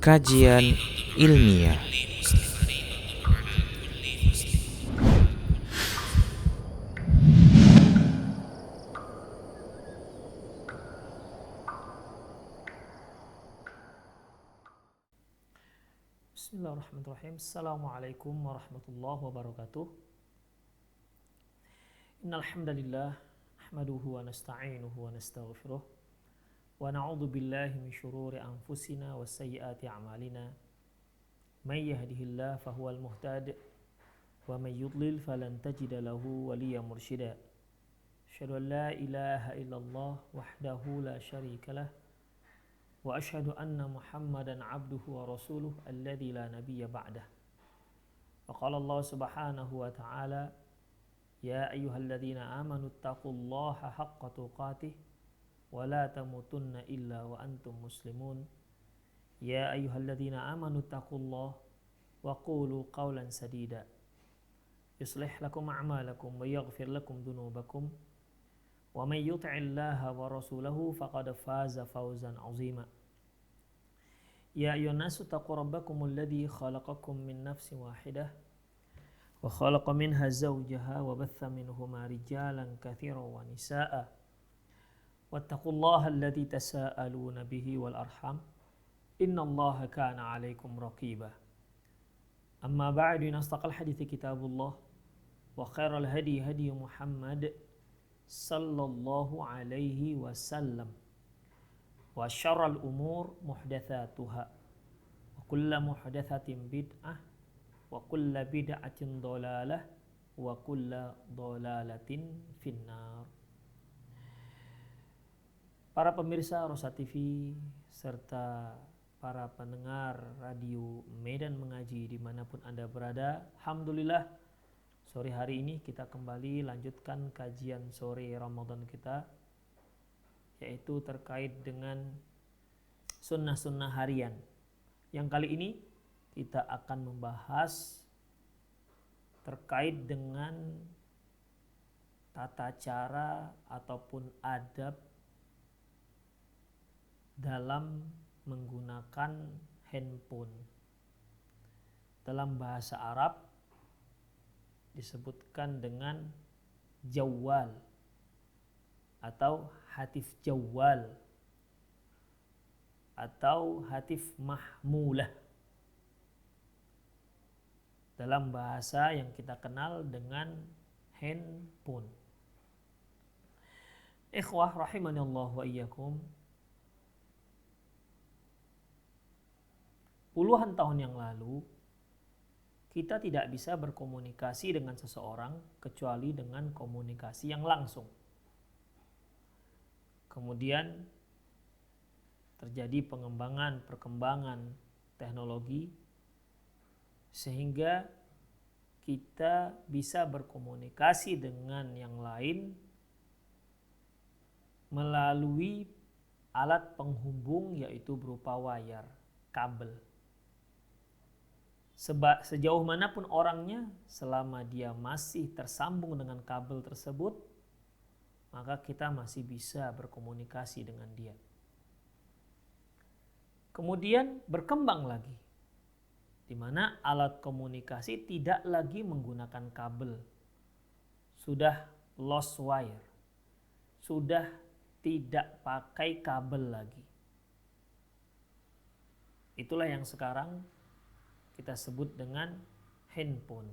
Kajian ilmiah. Bismillahirrahmanirrahim. Assalamualaikum warahmatullahi wabarakatuh. Innal hamdalillah nahmaduhu wa nasta'inuhu wa nastaghfiruh wa na'udzu billahi min shururi anfusina wa sayyiati a'malina. May yahdihillahu fahuwal muhtadi wa may yudlil falan tajida lahu waliyyan mursyida. Asyhadu an la ilaha illallah wahdahu la syarika lah wa asyhadu anna Muhammadan abduhu wa rasuluh alladzi la nabiyya ba'dah. Wa qala Allah subhanahu wa ta'ala ya ayyuhalladzina amanu taqullaha haqqa tuqatih wa la tamutunna illa wa antum muslimun. Ya ayyuhalladzina amanu taqullaha wa qulu qawlan sadida yuslih lakum a'malakum wa yaghfir lakum dhunubakum wa may yuti'illaha wa rasulahu faqad faza fawzan 'azima. Ya ayyuhan nasu taqu rabbakumul ladzi khalaqakum min nafsin wahidah wa khalaqa minha zawjaha wa batha minhuma rijalan katsiran wa nisaa'a wattaqullaha alladzi tasaaluna bihi wal arham innallaha kana 'alaikum raqiba. Amma ba'du, asdaqal hadithi kitabullah wa khairal hadi hadi Muhammad sallallahu alaihi wasallam wa syarral umur muhdatsatuha wa kullu muhdatsatin bid'ah wa kullu bid'atin dhalalah wa kullu dhalalatin finnar. Para pemirsa Rosa TV serta para pendengar radio Medan Mengaji dimanapun Anda berada, alhamdulillah sore hari ini kita kembali lanjutkan kajian sore Ramadan kita, yaitu terkait dengan sunnah-sunnah harian. Yang kali ini kita akan membahas terkait dengan tata cara ataupun adab dalam menggunakan handphone. Dalam bahasa Arab disebutkan dengan jawwal atau hatif jawwal atau hatif mahmulah, dalam bahasa yang kita kenal dengan handphone. Ikhwah rahimanallah wa iyyakum, puluhan tahun yang lalu kita tidak bisa berkomunikasi dengan seseorang kecuali dengan komunikasi yang langsung. Kemudian terjadi perkembangan teknologi sehingga kita bisa berkomunikasi dengan yang lain melalui alat penghubung, yaitu berupa wire, kabel. Sejauh manapun orangnya, selama dia masih tersambung dengan kabel tersebut, maka kita masih bisa berkomunikasi dengan dia. Kemudian berkembang lagi, di mana alat komunikasi tidak lagi menggunakan kabel, sudah lost wire, sudah tidak pakai kabel lagi. Itulah yang sekarang kita sebut dengan handphone.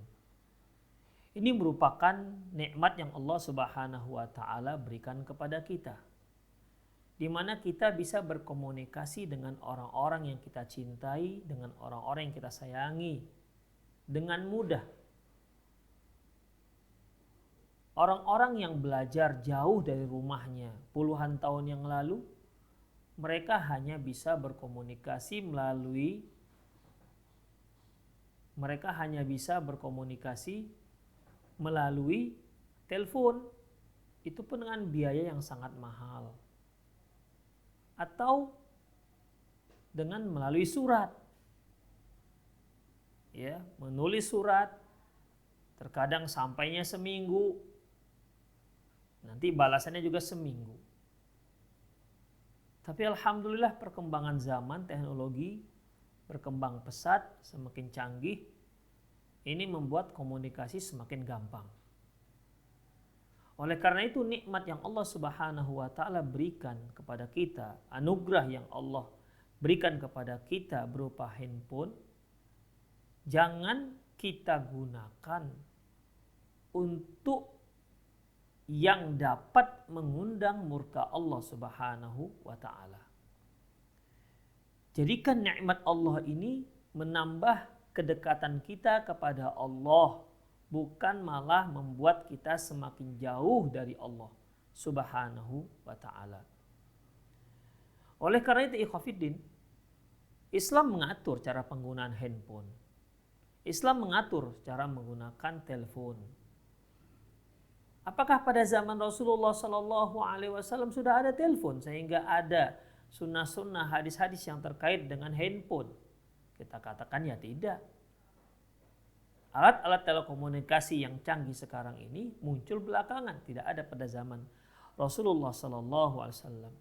Ini merupakan nikmat yang Allah Subhanahu wa taala berikan kepada kita, di mana kita bisa berkomunikasi dengan orang-orang yang kita cintai, dengan orang-orang yang kita sayangi dengan mudah. Orang-orang yang belajar jauh dari rumahnya puluhan tahun yang lalu, mereka hanya bisa berkomunikasi melalui telepon, itu pun dengan biaya yang sangat mahal, atau dengan melalui surat. Ya, menulis surat, terkadang sampainya seminggu, nanti balasannya juga seminggu. Tapi alhamdulillah perkembangan zaman, teknologi berkembang pesat, semakin canggih. Ini membuat komunikasi semakin gampang. Oleh karena itu nikmat yang Allah Subhanahu wa taala berikan kepada kita, anugerah yang Allah berikan kepada kita berupa handphone, jangan kita gunakan untuk yang dapat mengundang murka Allah Subhanahu wa taala. Jadikan nikmat Allah ini menambah kedekatan kita kepada Allah, bukan malah membuat kita semakin jauh dari Allah Subhanahu wa taala. Oleh karena itu ikhwatiddin, Islam mengatur cara penggunaan handphone. Islam mengatur cara menggunakan telepon. Apakah pada zaman Rasulullah Sallallahu Alaihi Wasallam sudah ada telepon sehingga ada sunnah-sunnah hadis-hadis yang terkait dengan handphone? Kita katakan ya tidak. Alat-alat telekomunikasi yang canggih sekarang ini muncul belakangan, tidak ada pada zaman Rasulullah Sallallahu Alaihi Wasallam.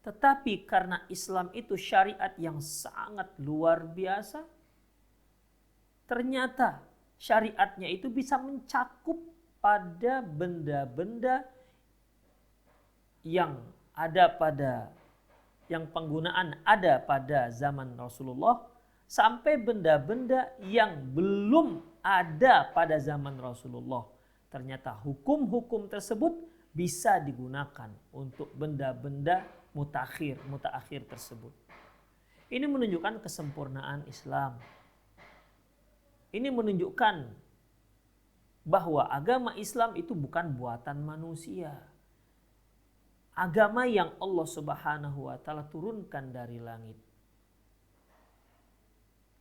Tetapi karena Islam itu syariat yang sangat luar biasa, ternyata syariatnya itu bisa mencakup pada benda-benda yang penggunaan ada pada zaman Rasulullah sampai benda-benda yang belum ada pada zaman Rasulullah. Ternyata hukum-hukum tersebut bisa digunakan untuk benda-benda mutaakhir tersebut. Ini menunjukkan kesempurnaan Islam. Ini menunjukkan bahwa agama Islam itu bukan buatan manusia. Agama yang Allah Subhanahu wa taala turunkan dari langit.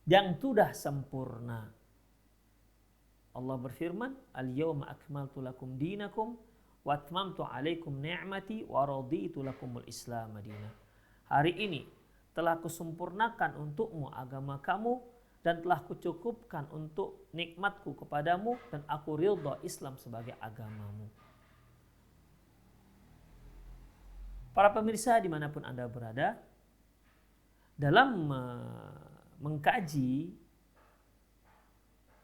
Yang sudah sempurna. Allah berfirman, "Al-yauma akmaltu lakum dinakum wa atmamtu 'alaikum ni'mati wa raditu lakumul Islam madinah." Hari ini telah kusempurnakan untukmu agama kamu dan telah kucukupkan untuk nikmatku kepadamu dan aku ridha Islam sebagai agamamu. Para pemirsa dimanapun Anda berada, dalam mengkaji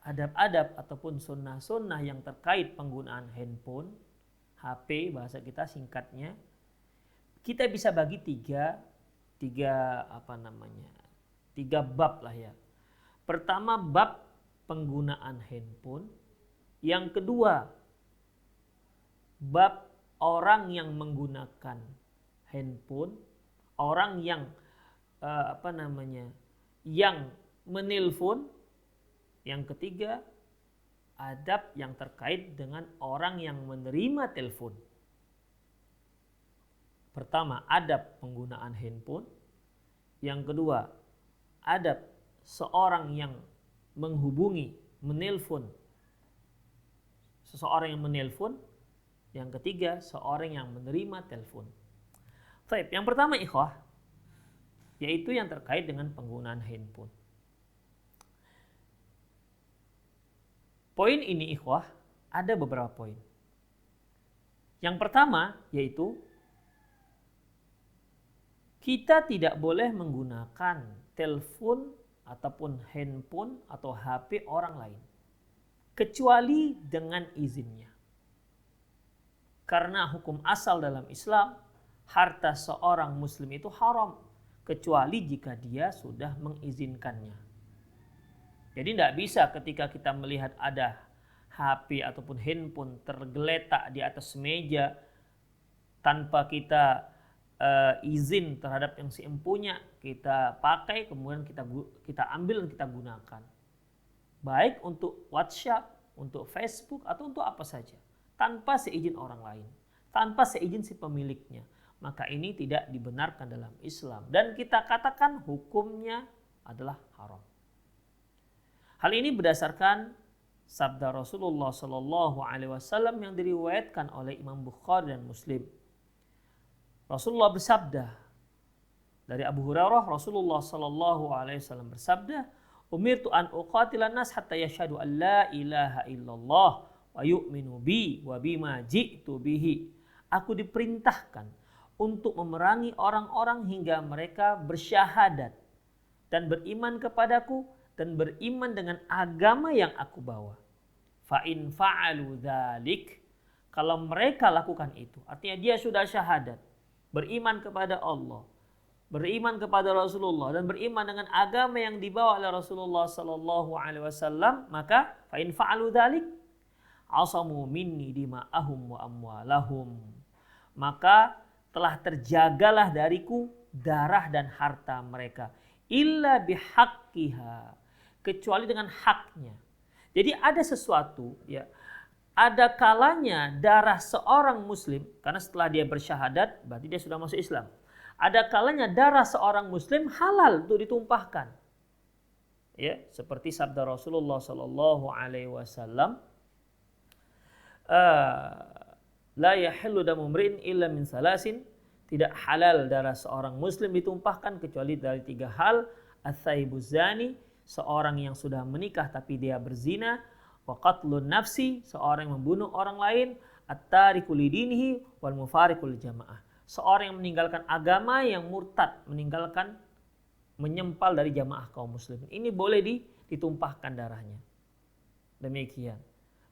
adab-adab ataupun sunnah-sunnah yang terkait penggunaan handphone, HP bahasa kita singkatnya, kita bisa bagi tiga bab lah ya. Pertama bab penggunaan handphone, yang kedua bab orang yang menggunakan handphone, orang yang yang menelpon, yang ketiga adab yang terkait dengan orang yang menerima telepon. Pertama adab penggunaan handphone, yang kedua adab seorang yang menghubungi, menelpon, seseorang yang menelpon, yang ketiga seorang yang menerima telepon. Baik, yang pertama ikhwah, yaitu yang terkait dengan penggunaan handphone. Poin ini ikhwah, ada beberapa poin. Yang pertama yaitu kita tidak boleh menggunakan telepon ataupun handphone atau HP orang lain kecuali dengan izinnya. Karena hukum asal dalam Islam, harta seorang muslim itu haram kecuali jika dia sudah mengizinkannya. Jadi tidak bisa ketika kita melihat ada HP ataupun handphone tergeletak di atas meja tanpa kita izin terhadap yang si empunya, kita pakai kemudian kita ambil dan kita gunakan. Baik untuk WhatsApp, untuk Facebook atau untuk apa saja, tanpa seizin orang lain, tanpa seizin si pemiliknya. Maka ini tidak dibenarkan dalam Islam dan kita katakan hukumnya adalah haram. Hal ini berdasarkan sabda Rasulullah Sallallahu Alaihi Wasallam yang diriwayatkan oleh Imam Bukhari dan Muslim. Rasulullah bersabda dari Abu Hurairah, Rasulullah Sallallahu Alaihi Wasallam bersabda, "Umirtu an uqatilan nas hatta yashhadu an la ilaha illallah wa yu'minu bi wa bima ji'tu bihi." Aku diperintahkan untuk memerangi orang-orang hingga mereka bersyahadat dan beriman kepadaku dan beriman dengan agama yang aku bawa. Fa in fa'alu dzalik, kalau mereka lakukan itu, artinya dia sudah syahadat, beriman kepada Allah, beriman kepada Rasulullah dan beriman dengan agama yang dibawa oleh Rasulullah sallallahu alaihi wasallam, maka fa in fa'alu dzalik asamu minni dima'ahum wa amwalahum, maka telah terjagalah dariku darah dan harta mereka, illa bihaqqiha, kecuali dengan haknya. Jadi ada sesuatu, ya, ada kalanya darah seorang muslim, karena setelah dia bersyahadat berarti dia sudah masuk Islam. Ada kalanya darah seorang muslim halal untuk ditumpahkan. Ya, seperti sabda Rasulullah sallallahu alaihi wasallam, la yahillu damu mri'in illa min salasin, tidak halal darah seorang muslim ditumpahkan kecuali dari 3 hal: ats-tsayyibuz zani, seorang yang sudah menikah tapi dia berzina, wa qatlun nafsi, seorang yang membunuh orang lain, at-tariku lidinihi wal mufariqu lil jamaah, seorang yang meninggalkan agama, yang murtad, meninggalkan, menyempal dari jamaah kaum muslimin. Ini boleh ditumpahkan darahnya. Demikian.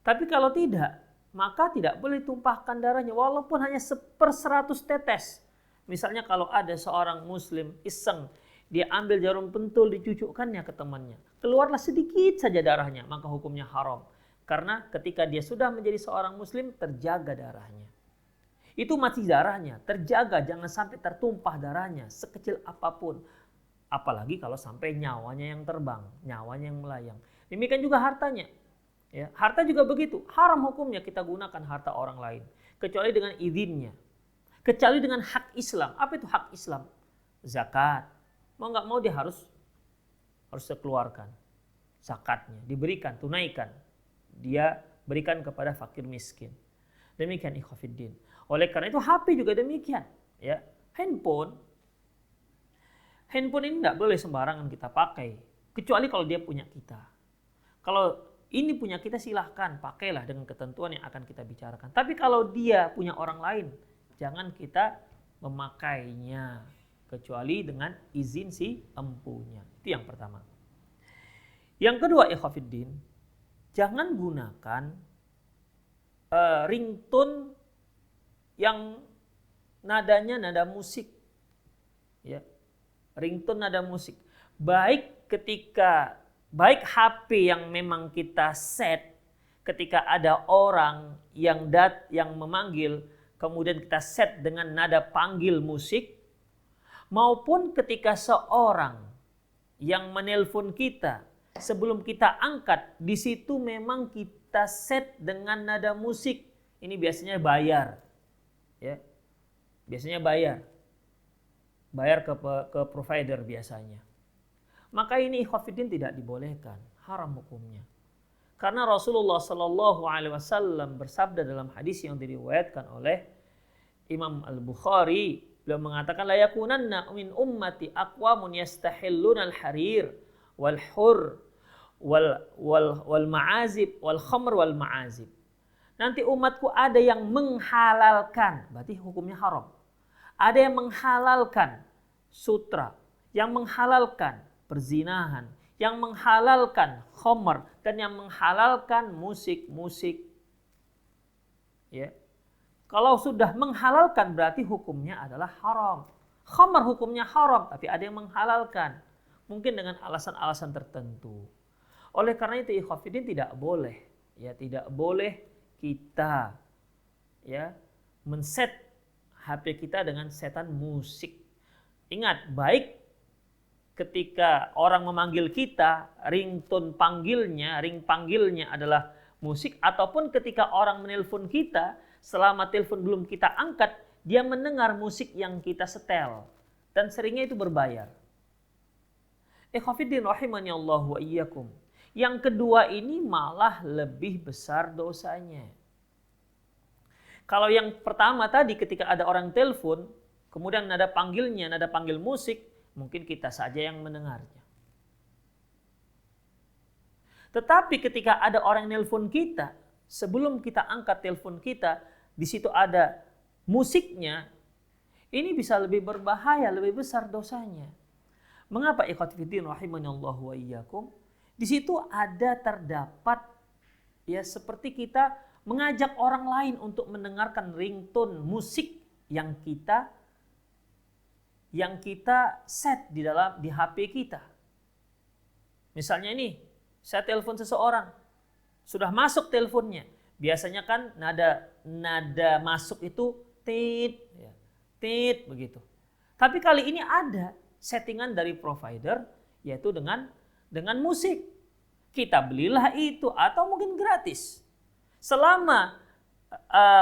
Tapi kalau tidak, maka tidak boleh tumpahkan darahnya walaupun hanya 1/100 tetes. Misalnya kalau ada seorang muslim iseng, dia ambil jarum pentul, dicucukkannya ke temannya, keluarlah sedikit saja darahnya, maka hukumnya haram. Karena ketika dia sudah menjadi seorang muslim, terjaga darahnya. Itu masih darahnya, terjaga, jangan sampai tertumpah darahnya sekecil apapun. Apalagi kalau sampai nyawanya yang terbang, nyawanya yang melayang. Demikian juga hartanya. Ya, harta juga begitu, haram hukumnya kita gunakan harta orang lain kecuali dengan izinnya, kecuali dengan hak Islam. Apa itu hak Islam? Zakat. Mau nggak mau dia harus dikeluarkan zakatnya, diberikan, tunaikan, dia berikan kepada fakir miskin. Demikian ikhwafiddin. Oleh karena itu HP juga demikian. Ya, handphone ini nggak boleh sembarangan kita pakai kecuali kalau dia punya kita. Kalau ini punya kita, silahkan pakailah dengan ketentuan yang akan kita bicarakan. Tapi kalau dia punya orang lain, jangan kita memakainya kecuali dengan izin si empunya. Itu yang pertama. Yang kedua, ikhwafiddin, jangan gunakan ringtone yang nadanya nada musik. Ya. Ringtone nada musik. Baik HP yang memang kita set ketika ada orang yang memanggil, kemudian kita set dengan nada panggil musik, maupun ketika seorang yang menelpon kita, sebelum kita angkat, di situ memang kita set dengan nada musik. Ini biasanya bayar, ya, biasanya bayar ke provider biasanya. Maka ini ikhwafiddin tidak dibolehkan, haram hukumnya. Karena Rasulullah sallallahu alaihi wasallam bersabda dalam hadis yang diriwayatkan oleh Imam Al-Bukhari, beliau mengatakan, la yakunanna min ummati aqwamun yastahilluna al-harir wal hur wal ma'azib wal khamr wal ma'azib. Nanti umatku ada yang menghalalkan, berarti hukumnya haram. Ada yang menghalalkan sutra, yang menghalalkan perzinahan, yang menghalalkan khamr, dan yang menghalalkan musik-musik. Ya. Kalau sudah menghalalkan berarti hukumnya adalah haram. Khamr hukumnya haram, tapi ada yang menghalalkan, mungkin dengan alasan-alasan tertentu. Oleh karena itu ikhwafiddin tidak boleh kita men-set HP kita dengan setan musik. Ingat, baik ketika orang memanggil kita, ring panggilnya adalah musik, ataupun ketika orang menelpon kita, selama telepon belum kita angkat, dia mendengar musik yang kita setel, dan seringnya itu berbayar. Ikhwafiddin rahimani Allah wa iyyakum. Yang kedua ini malah lebih besar dosanya. Kalau yang pertama tadi ketika ada orang telepon, kemudian nada panggil musik, mungkin kita saja yang mendengarnya. Tetapi ketika ada orang nelpon kita, sebelum kita angkat telepon kita, di situ ada musiknya, Ini bisa lebih berbahaya, lebih besar dosanya. Mengapa ikhwatifiddin rahimanallahu wa iyyakum? Di situ ada terdapat ya seperti kita mengajak orang lain untuk mendengarkan ringtone musik yang kita set di HP kita. Misalnya ini, saya telepon seseorang, sudah masuk teleponnya. Biasanya kan nada masuk itu tit, ya, tit begitu. Tapi kali ini ada settingan dari provider, yaitu dengan musik. Kita belilah itu atau mungkin gratis. Selama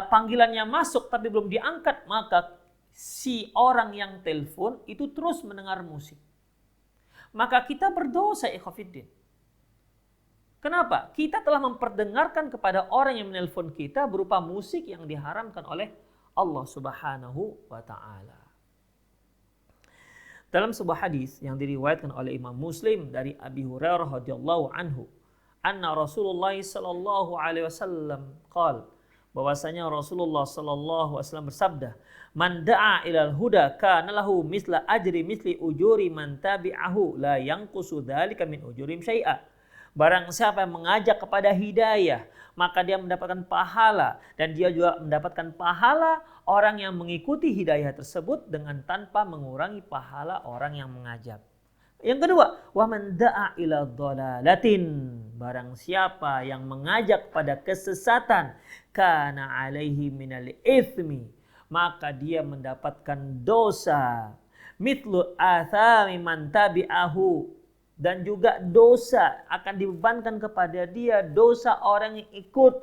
panggilannya masuk tapi belum diangkat, maka si orang yang telepon itu terus mendengar musik. Maka kita berdosa ikhwatiddin. Kenapa? Kita telah memperdengarkan kepada orang yang menelpon kita berupa musik yang diharamkan oleh Allah Subhanahu wa taala. Dalam sebuah hadis yang diriwayatkan oleh Imam Muslim dari Abi Hurairah radhiyallahu anhu, anna Rasulullah sallallahu alaihi wasallam qala, bahwasanya Rasulullah sallallahu alaihi wasallam bersabda, "Man da'a ilal huda kana lahu misla ajri misli ujuri man tabi'ahu la yanqusu dzalika min ujurim syai'a." Barang siapa yang mengajak kepada hidayah, maka dia mendapatkan pahala dan dia juga mendapatkan pahala orang yang mengikuti hidayah tersebut dengan tanpa mengurangi pahala orang yang mengajak. Yang kedua, wa man da'a ila dhalalatin, barang siapa yang mengajak pada kesesatan, kana alaihi minal itsmi, maka dia mendapatkan dosa, mithlu athami man tabi'ahu, dan juga dosa akan dibebankan kepada dia dosa orang yang ikut,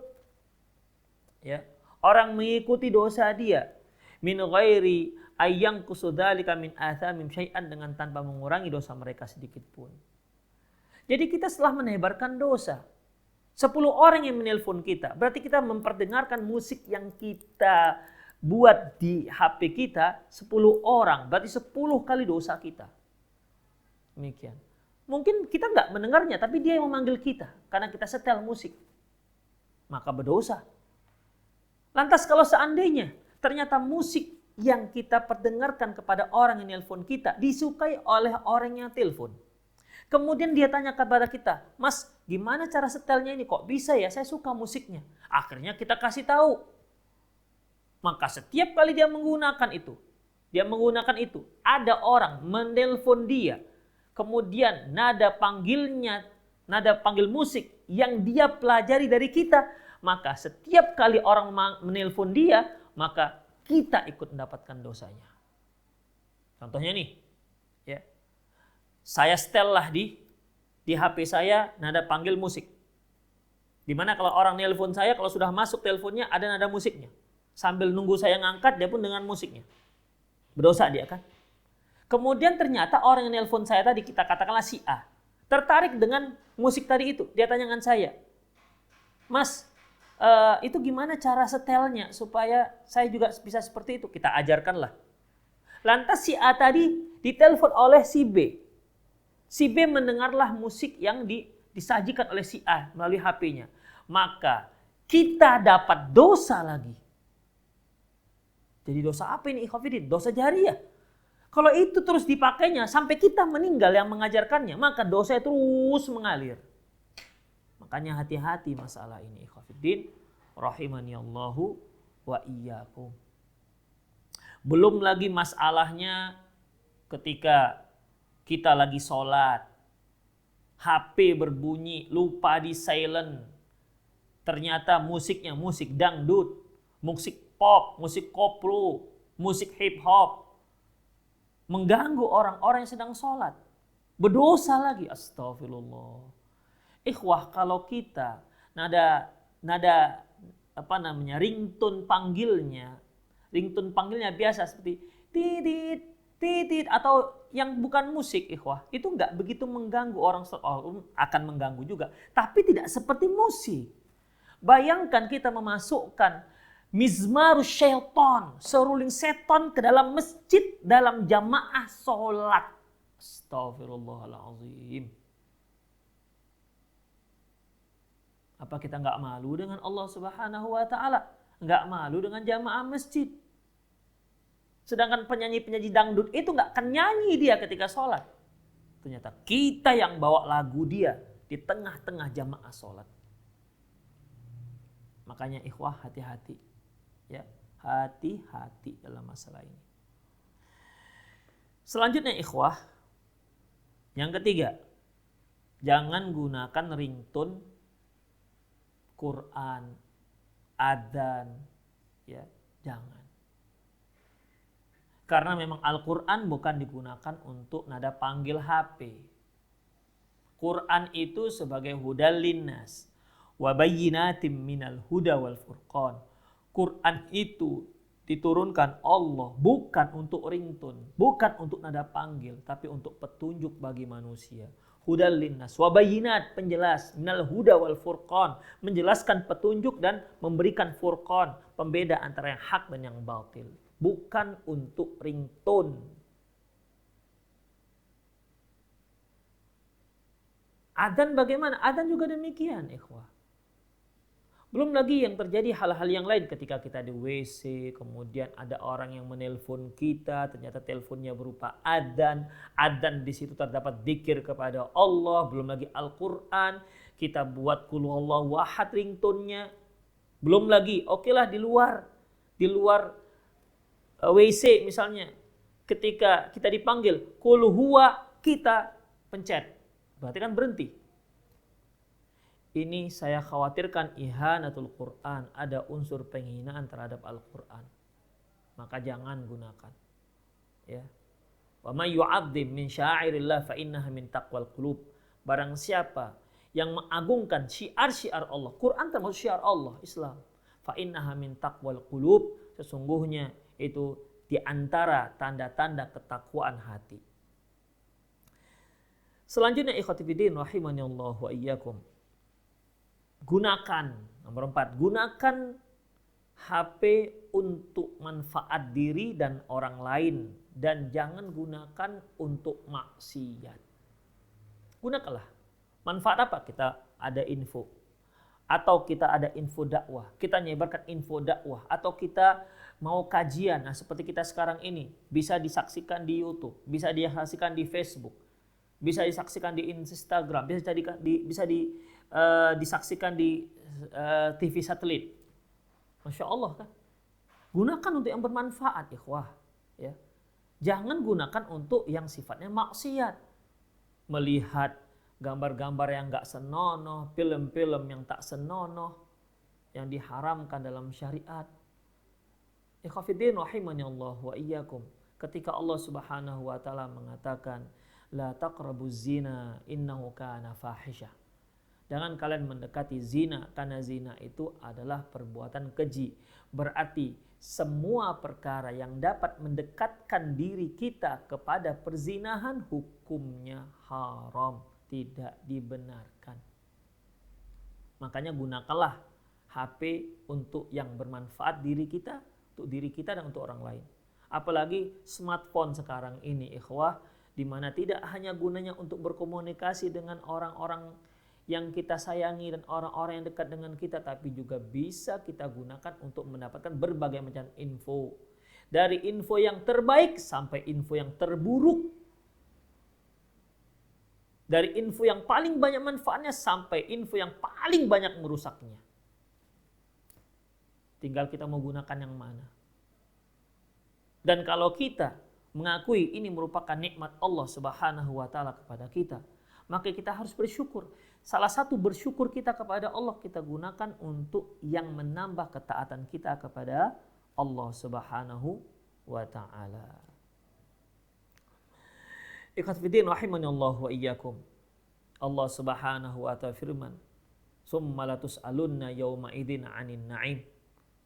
ya, orang mengikuti dosa dia, min ghairi ayyang kusudalika min athamim syai'an, dengan tanpa mengurangi dosa mereka sedikit pun. Jadi kita setelah menebarkan dosa, 10 orang yang menelpon kita, berarti kita memperdengarkan musik yang kita buat di HP kita 10 orang, berarti 10 kali dosa kita. Demikian. Mungkin kita nggak mendengarnya, tapi dia yang memanggil kita karena kita setel musik, maka berdosa. Lantas kalau seandainya ternyata musik yang kita perdengarkan kepada orang yang nelpon kita disukai oleh orang yang telepon, kemudian dia tanya kepada kita, "Mas, gimana cara setelnya ini? Kok bisa ya? Saya suka musiknya." Akhirnya kita kasih tahu. Maka setiap kali dia menggunakan itu, ada orang menelpon dia, kemudian nada panggil musik yang dia pelajari dari kita, maka setiap kali orang menelpon dia, maka kita ikut mendapatkan dosanya. Contohnya nih, ya, saya setel lah di HP saya nada panggil musik. Dimana kalau orang nelpon saya, kalau sudah masuk teleponnya ada nada musiknya, sambil nunggu saya ngangkat dia pun dengan musiknya, berdosa dia kan. Kemudian ternyata orang yang nelpon saya tadi, kita katakanlah si A, tertarik dengan musik tadi itu. Dia tanya dengan saya, "Mas, itu gimana cara setelnya supaya saya juga bisa seperti itu?" Kita ajarkanlah. Lantas si A tadi ditelepon oleh si B. Si B mendengarlah musik yang disajikan oleh si A melalui HP-nya. Maka kita dapat dosa lagi. Jadi dosa apa ini ikhwatiddin? Dosa jariyah. Kalau itu terus dipakainya sampai kita meninggal yang mengajarkannya, maka dosa terus mengalir. Makanya hati-hati masalah ini ikhwatiddin rahimanillahu wa iyyakum. Belum lagi masalahnya ketika kita lagi sholat, HP berbunyi, lupa di silent. Ternyata musiknya musik dangdut, musik pop, musik koplo, musik hip hop, mengganggu orang-orang yang sedang sholat. Berdosa lagi, astagfirullah. Ikhwah, kalau kita nada ringtone panggilnya biasa seperti titit titit atau yang bukan musik, ikhwah, itu nggak begitu mengganggu orang, akan mengganggu juga, tapi tidak seperti musik. Bayangkan kita memasukkan mizmarus syaitan, seruling seton ke dalam masjid dalam jamaah sholat. Astagfirullahaladzim. Apa kita nggak malu dengan Allah Subhanahu wa Ta'ala? Nggak malu dengan jamaah masjid? Sedangkan penyanyi-penyanyi dangdut itu nggak akan nyanyi dia ketika sholat. Ternyata kita yang bawa lagu dia di tengah-tengah jamaah sholat. Makanya ikhwah hati-hati. Ya, hati-hati dalam masalah ini. Selanjutnya ikhwah, yang ketiga, jangan gunakan ringtone Quran, adzan, ya, jangan. Karena memang Al-Quran bukan digunakan untuk nada panggil HP. Quran itu sebagai hudal linnas wa bayyinatim minal huda wal furqan. Quran itu diturunkan Allah bukan untuk ringtone, bukan untuk nada panggil, tapi untuk petunjuk bagi manusia. Hudal linnas wa bayyinat, penjelas, minal huda wal furqan, menjelaskan petunjuk dan memberikan furqan, pembeda antara yang hak dan yang batil. Bukan untuk ringtone. Adzan bagaimana? Adzan juga demikian, ikhwah. Belum lagi yang terjadi hal-hal yang lain ketika kita di WC, kemudian ada orang yang menelpon kita, ternyata teleponnya berupa adzan. Adzan di situ terdapat dzikir kepada Allah, belum lagi Al-Qur'an. Kita buat qul huwallahu ahad ringtone-nya. Belum lagi, okelah di luar WC misalnya, ketika kita dipanggil qul huwa, kita pencet, berarti kan berhenti. Ini saya khawatirkan ihanatul Quran, ada unsur penghinaan terhadap Al-Quran, maka jangan gunakan. Ya, wa may yu'azzim min sya'airillah fa innaha min taqwal qulub. Barang siapa yang mengagungkan syiar-syiar Allah, Quran termasuk syiar Allah, Islam, fa innaha min taqwal qulub, sesungguhnya itu di antara tanda-tanda ketakwaan hati. Selanjutnya ikhwati fiddin rahimanillah wa iyyakum. Gunakan, nomor 4, gunakan HP untuk manfaat diri dan orang lain, dan jangan gunakan untuk maksiat. Gunakanlah. Manfaat apa? Kita ada info, atau kita ada info dakwah, kita nyebarkan info dakwah, atau kita mau kajian. Nah, seperti kita sekarang ini bisa disaksikan di YouTube, bisa disaksikan di Facebook, bisa disaksikan di Instagram, bisa disaksikan di TV satelit. Masya Allah kan. Gunakan untuk yang bermanfaat, ikhwah. Ya. Jangan gunakan untuk yang sifatnya maksiat. Melihat gambar-gambar yang gak senonoh, film-film yang tak senonoh, yang diharamkan dalam syariat. Ikhwatiddin rahimahullah wa iyyakum. Ketika Allah Subhanahu wa taala mengatakan la taqrabuz zina innahu kana fahisyah. Jangan kalian mendekati zina, karena zina itu adalah perbuatan keji. Berarti semua perkara yang dapat mendekatkan diri kita kepada perzinahan hukumnya haram, tidak dibenarkan. Makanya gunakanlah HP untuk yang bermanfaat diri kita, untuk diri kita dan untuk orang lain. Apalagi smartphone sekarang ini, ikhwah, di mana tidak hanya gunanya untuk berkomunikasi dengan orang-orang yang kita sayangi dan orang-orang yang dekat dengan kita, tapi juga bisa kita gunakan untuk mendapatkan berbagai macam info. Dari info yang terbaik sampai info yang terburuk. Dari info yang paling banyak manfaatnya sampai info yang paling banyak merusaknya. Tinggal kita mau gunakan yang mana. Dan kalau kita mengakui ini merupakan nikmat Allah Subhanahu wa taala kepada kita, maka kita harus bersyukur. Salah satu bersyukur kita kepada Allah kita gunakan untuk yang menambah ketaatan kita kepada Allah Subhanahu wa taala. Ikhwat fiddin rahimanallah wa iyyakum. Allah Subhanahu wa taala firman, "Tsumma latus'alunna yauma idzin 'anin na'im."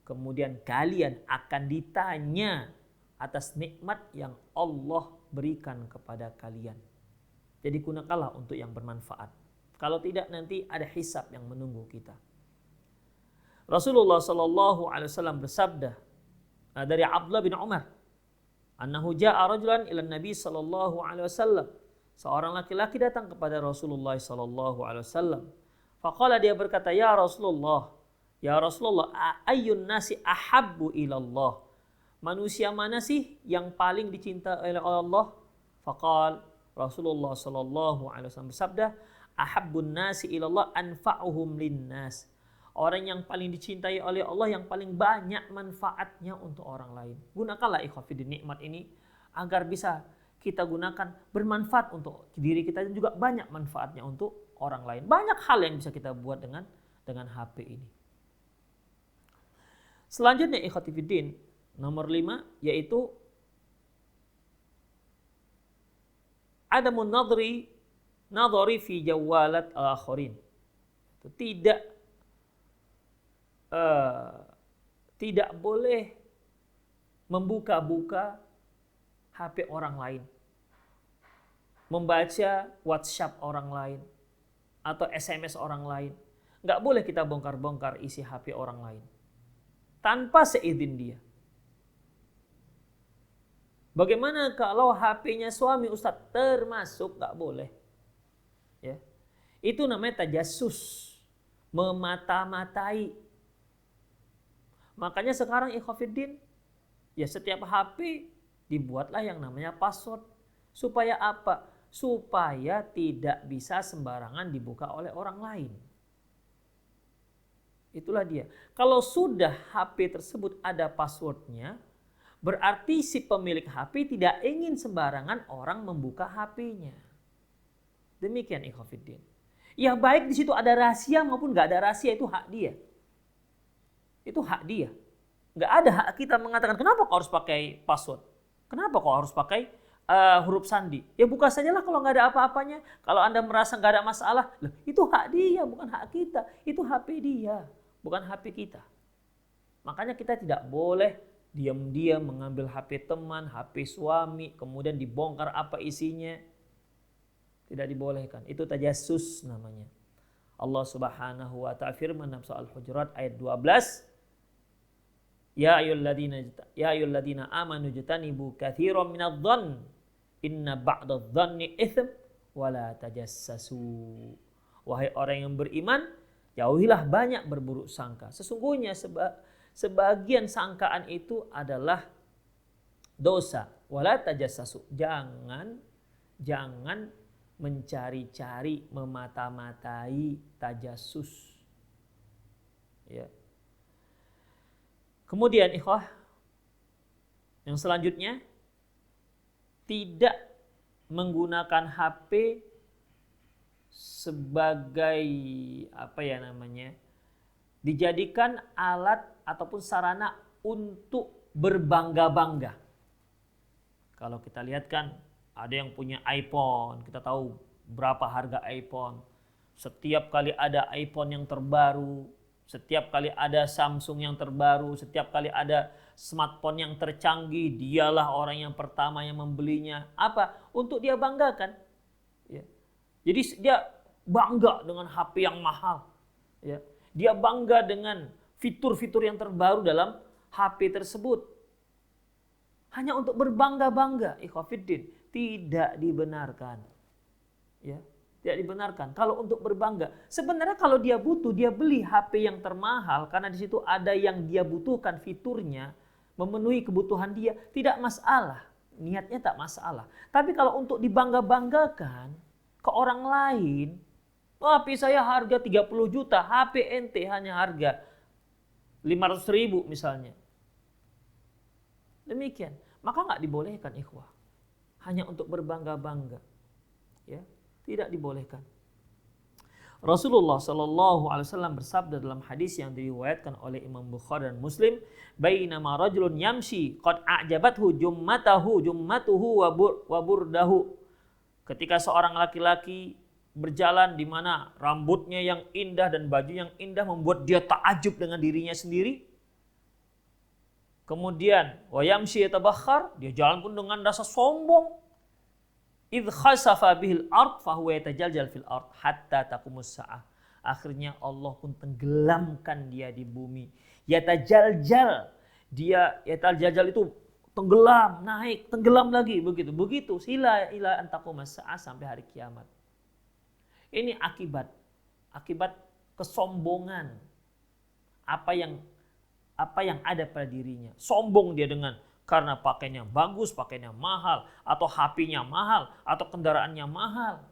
Kemudian kalian akan ditanya atas nikmat yang Allah berikan kepada kalian. Jadi gunakanlah untuk yang bermanfaat. Kalau tidak nanti ada hisab yang menunggu kita. Rasulullah sallallahu alaihi wasallam bersabda dari Abdullah bin Umar, annahu jaa'a rajulan ila Nabi sallallahu alaihi wasallam. Seorang laki-laki datang kepada Rasulullah sallallahu alaihi wasallam. Faqala, dia berkata, ya Rasulullah, ayyun nasi ahabbu ilallah. manusia mana sih yang paling dicintai oleh Allah? Faqal Rasulullah sallallahu alaihi wasallam bersabda, ahabbun nasi ilallah anfa'uhum linnas. Orang yang paling dicintai oleh Allah yang paling banyak manfaatnya untuk orang lain. Gunakanlah ikhwafidin nikmat ini agar bisa kita gunakan bermanfaat untuk diri kita dan juga banyak manfaatnya untuk orang lain. Banyak hal yang bisa kita buat dengan HP ini. Selanjutnya ikhwatifiddin, nomor 5 yaitu adamun nadhari fi jawalat al-akharin. Tidak boleh membuka-buka HP orang lain, membaca WhatsApp orang lain atau SMS orang lain. Nggak boleh kita bongkar-bongkar isi HP orang lain tanpa seizin dia. Bagaimana kalau HP-nya suami Ustadz? Termasuk nggak boleh. Ya. Itu namanya tajassus, memata-matai. Makanya sekarang ikhwatifiddin, ya setiap HP dibuatlah yang namanya password. Supaya apa? Supaya tidak bisa sembarangan dibuka oleh orang lain. Itulah dia. Kalau sudah HP tersebut ada passwordnya, berarti si pemilik HP tidak ingin sembarangan orang membuka HP-nya. Demikian ikhwatifiddin. Ya baik di situ ada rahasia maupun nggak ada rahasia, itu hak dia. Itu hak dia. Nggak ada hak kita mengatakan kenapa kau harus pakai password? Kenapa kau harus pakai huruf sandi? Ya buka sajalah kalau nggak ada apa-apanya. Kalau Anda merasa nggak ada masalah, itu hak dia, bukan hak kita. Itu HP dia, bukan HP kita. Makanya kita tidak boleh diam-diam mengambil HP teman, HP suami, kemudian dibongkar apa isinya. Tidak dibolehkan. Itu tajassus namanya. Allah Subhanahu wa ta'ala firman dalam surah Al-Hujurat ayat 12. Ya ayyuhalladzina amanu jtanibu katsiran minadh-dhann inna ba'dadh-dhanni itsm wa la tajassasu. Wahai orang yang beriman, jauhilah banyak berburuk sangka. Sesungguhnya sebagian sangkaan itu adalah dosa. Wa la tajassasu. Jangan mencari-cari, memata-matai, tajassus. Ya. Kemudian ikhwah, yang selanjutnya, tidak menggunakan HP sebagai dijadikan alat ataupun sarana untuk berbangga-bangga. Kalau kita lihat kan ada yang punya iPhone, kita tahu berapa harga iPhone. Setiap kali ada iPhone yang terbaru, setiap kali ada Samsung yang terbaru, setiap kali ada smartphone yang tercanggih, dialah orang yang pertama yang membelinya. Apa? Untuk dia banggakan. Ya. Jadi dia bangga dengan HP yang mahal. Ya. Dia bangga dengan fitur-fitur yang terbaru dalam HP tersebut. Hanya untuk berbangga-bangga, ikhwatifiddin, tidak dibenarkan. Ya. Tidak dibenarkan. Kalau untuk berbangga, sebenarnya kalau dia butuh, dia beli HP yang termahal karena di situ ada yang dia butuhkan fiturnya, memenuhi kebutuhan dia, tidak masalah. Niatnya tak masalah. Tapi kalau untuk dibangga-banggakan ke orang lain, HP saya harga 30 juta, HP ente hanya harga 500.000 misalnya. Demikian. Maka nggak dibolehkan ikhwah. Hanya untuk berbangga-bangga. Ya. Tidak dibolehkan. Rasulullah Shallallahu Alaihi Wasallam bersabda dalam hadis yang diriwayatkan oleh Imam Bukhari dan Muslim, "Bainama rajulun yamshi qad a'jabathu jummatuhu wa burdahu." Ketika seorang laki-laki berjalan di mana rambutnya yang indah dan baju yang indah membuat dia takjub dengan dirinya sendiri. Kemudian wa yamshi yatabakhkhar, dia jalan pun dengan rasa sombong. Idh khasafa bihil ard fahuwa yatajaljal fil ard hatta taqumus sa'ah. Akhirnya Allah pun tenggelamkan dia di bumi. Yatajaljal. Dia yatajaljal itu tenggelam, naik, tenggelam lagi begitu ila an taqumus sa'ah sampai hari kiamat. Ini akibat kesombongan. Apa yang ada pada dirinya. Sombong dia dengan karena pakaiannya bagus, pakaiannya mahal, atau HP-nya mahal, atau kendaraannya mahal.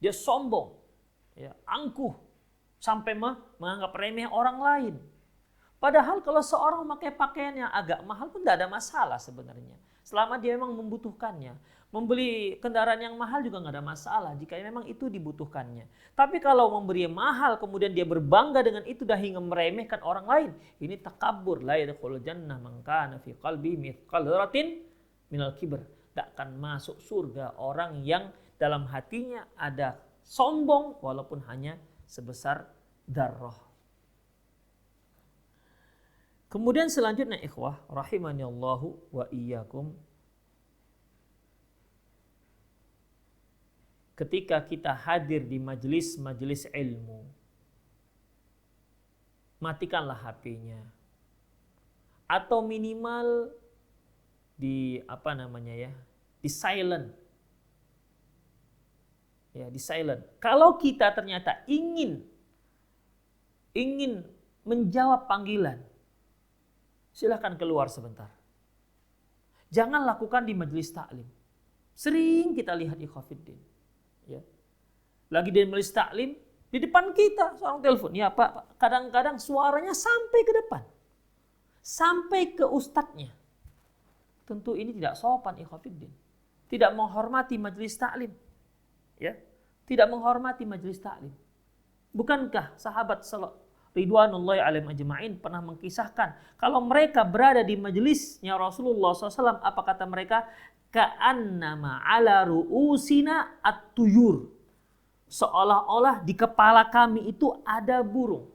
Dia sombong, ya, angkuh, sampai menganggap remeh orang lain. Padahal kalau seorang memakai pakaian yang agak mahal pun tidak ada masalah sebenarnya. Selama dia memang membutuhkannya. Membeli kendaraan yang mahal juga nggak ada masalah jika memang itu dibutuhkannya. Tapi kalau memberi mahal kemudian dia berbangga dengan itu dah hingga meremehkan orang lain, ini takabur. La yadkhulul jannah man kana fi qalbi mithqal dzarratin minal kibr. Tak akan masuk surga orang yang dalam hatinya ada sombong walaupun hanya sebesar dzarrah. Kemudian selanjutnya ikhwah rahimani Allahu wa iyyakum, ketika kita hadir di majelis-majelis ilmu, matikanlah HP-nya. Atau minimal di di silent. Ya, di silent. Kalau kita ternyata ingin menjawab panggilan, silakan keluar sebentar. Jangan lakukan di majelis taklim. Sering kita lihat ikhwatiddin. Ya. Lagi di majelis taklim, di depan kita seorang telepon. Ya Pak, kadang-kadang suaranya sampai ke depan. Sampai ke ustadznya. Tentu ini tidak sopan ikhwatiddin. Tidak menghormati majelis taklim. Ya. Tidak menghormati majelis taklim. Bukankah sahabat ridwanullahi alaihim ajma'in pernah mengkisahkan kalau mereka berada di majelisnya Rasulullah SAW, apa kata mereka? Ka'annama ala ru'usina at-tuyur. Seolah-olah di kepala kami itu ada burung.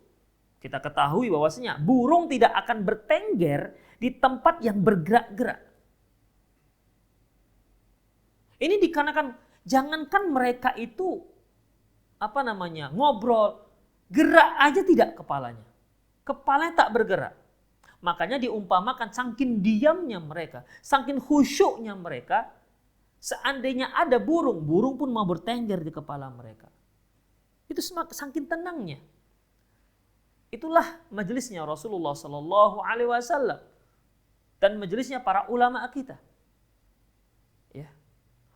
Kita ketahui bahwasanya burung tidak akan bertengger di tempat yang bergerak-gerak. Ini dikarenakan jangankan mereka itu ngobrol, gerak aja tidak kepalanya. Kepalanya tak bergerak. Makanya diumpamakan saking diamnya mereka, saking khusyuknya mereka, seandainya ada burung pun mau bertengger di kepala mereka. Itu saking tenangnya. Itulah majelisnya Rasulullah Sallallahu Alaihi Wasallam dan majelisnya para ulama kita. Ya.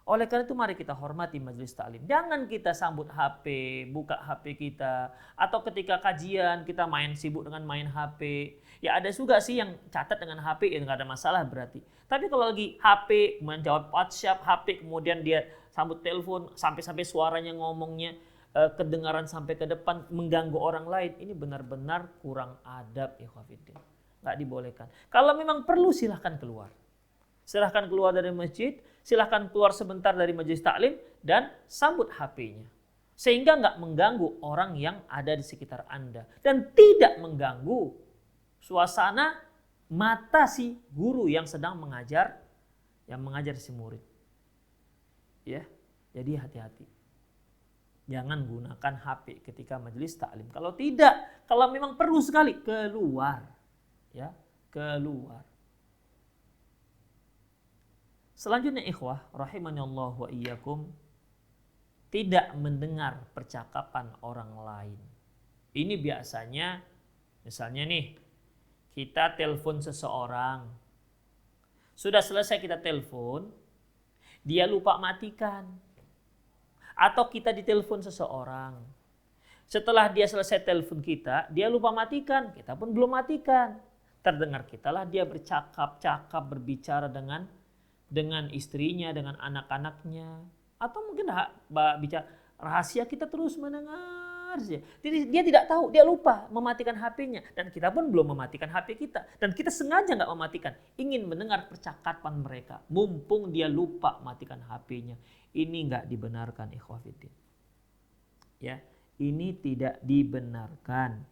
Oleh karena itu mari kita hormati majelis taklim. Jangan kita sambut HP, buka HP kita, atau ketika kajian kita sibuk dengan main HP. Ya ada juga sih yang catat dengan HP, ya nggak ada masalah berarti. Tapi kalau lagi HP, kemudian jawab WhatsApp, HP, kemudian dia sambut telepon, sampai-sampai suaranya ngomongnya kedengaran sampai ke depan, mengganggu orang lain, ini benar-benar kurang adab ya ikhwatiddin. Nggak dibolehkan. Kalau memang perlu silahkan keluar. Silahkan keluar dari masjid, silahkan keluar sebentar dari majelis taklim dan sambut HP-nya. Sehingga nggak mengganggu orang yang ada di sekitar Anda. Dan tidak mengganggu suasana mata si guru yang sedang mengajar si murid. Ya, jadi hati-hati. Jangan gunakan HP ketika majelis taklim. Kalau memang perlu sekali, keluar. Ya, keluar. Selanjutnya ikhwah rahimani Allah wa iyyakum, tidak mendengar percakapan orang lain. Ini biasanya misalnya nih kita telepon seseorang. Sudah selesai kita telepon, dia lupa matikan. Atau kita ditelepon seseorang. Setelah dia selesai telepon kita, dia lupa matikan, kita pun belum matikan. Terdengar kitalah dia bercakap-cakap, berbicara dengan istrinya, dengan anak-anaknya, atau mungkin bicara rahasia, kita terus mendengar saja. Jadi dia tidak tahu, dia lupa mematikan HP-nya, dan kita pun belum mematikan HP kita, dan kita sengaja nggak mematikan, ingin mendengar percakapan mereka, mumpung dia lupa matikan HP-nya. Ini nggak dibenarkan ikhwah fiddin. Ya, ini tidak dibenarkan.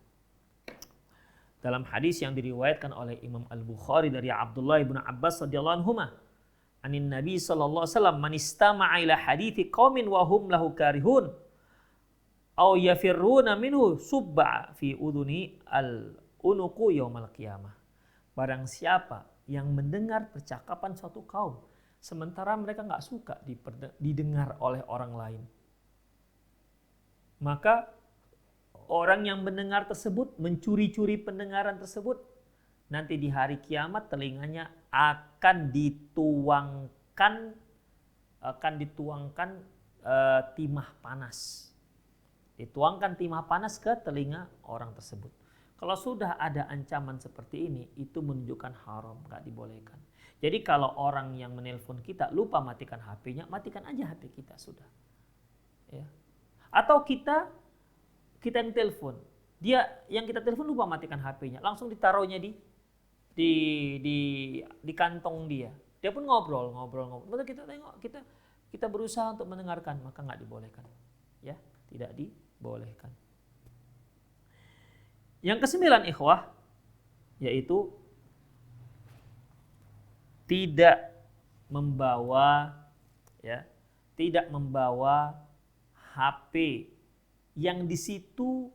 Dalam hadis yang diriwayatkan oleh Imam Al-Bukhari dari Abdullah bin Abbas radhiyallahu anhuma, anin Nabi sallallahu alaihi wasallam, man istama'a ila hadithi qaumin wa hum lahu karihun aw yafirruna minhu subba fi udhuni al-unuqu yaumal qiyamah. Barang siapa yang mendengar percakapan suatu kaum sementara mereka enggak suka didengar oleh orang lain, maka orang yang mendengar tersebut mencuri-curi pendengaran tersebut, nanti di hari kiamat telinganya akan dituangkan timah panas. Dituangkan timah panas ke telinga orang tersebut. Kalau sudah ada ancaman seperti ini, itu menunjukkan haram, nggak dibolehkan. Jadi kalau orang yang menelpon kita lupa matikan HP-nya, matikan aja HP kita sudah. Ya. Atau kita yang telepon, dia yang kita telepon lupa matikan HP-nya, langsung ditaruhnya di kantong dia. Dia pun ngobrol. Lalu kita tengok, kita berusaha untuk mendengarkan, maka nggak dibolehkan. Ya, tidak dibolehkan. Yang ke-9 ikhwah, yaitu tidak membawa HP yang di situ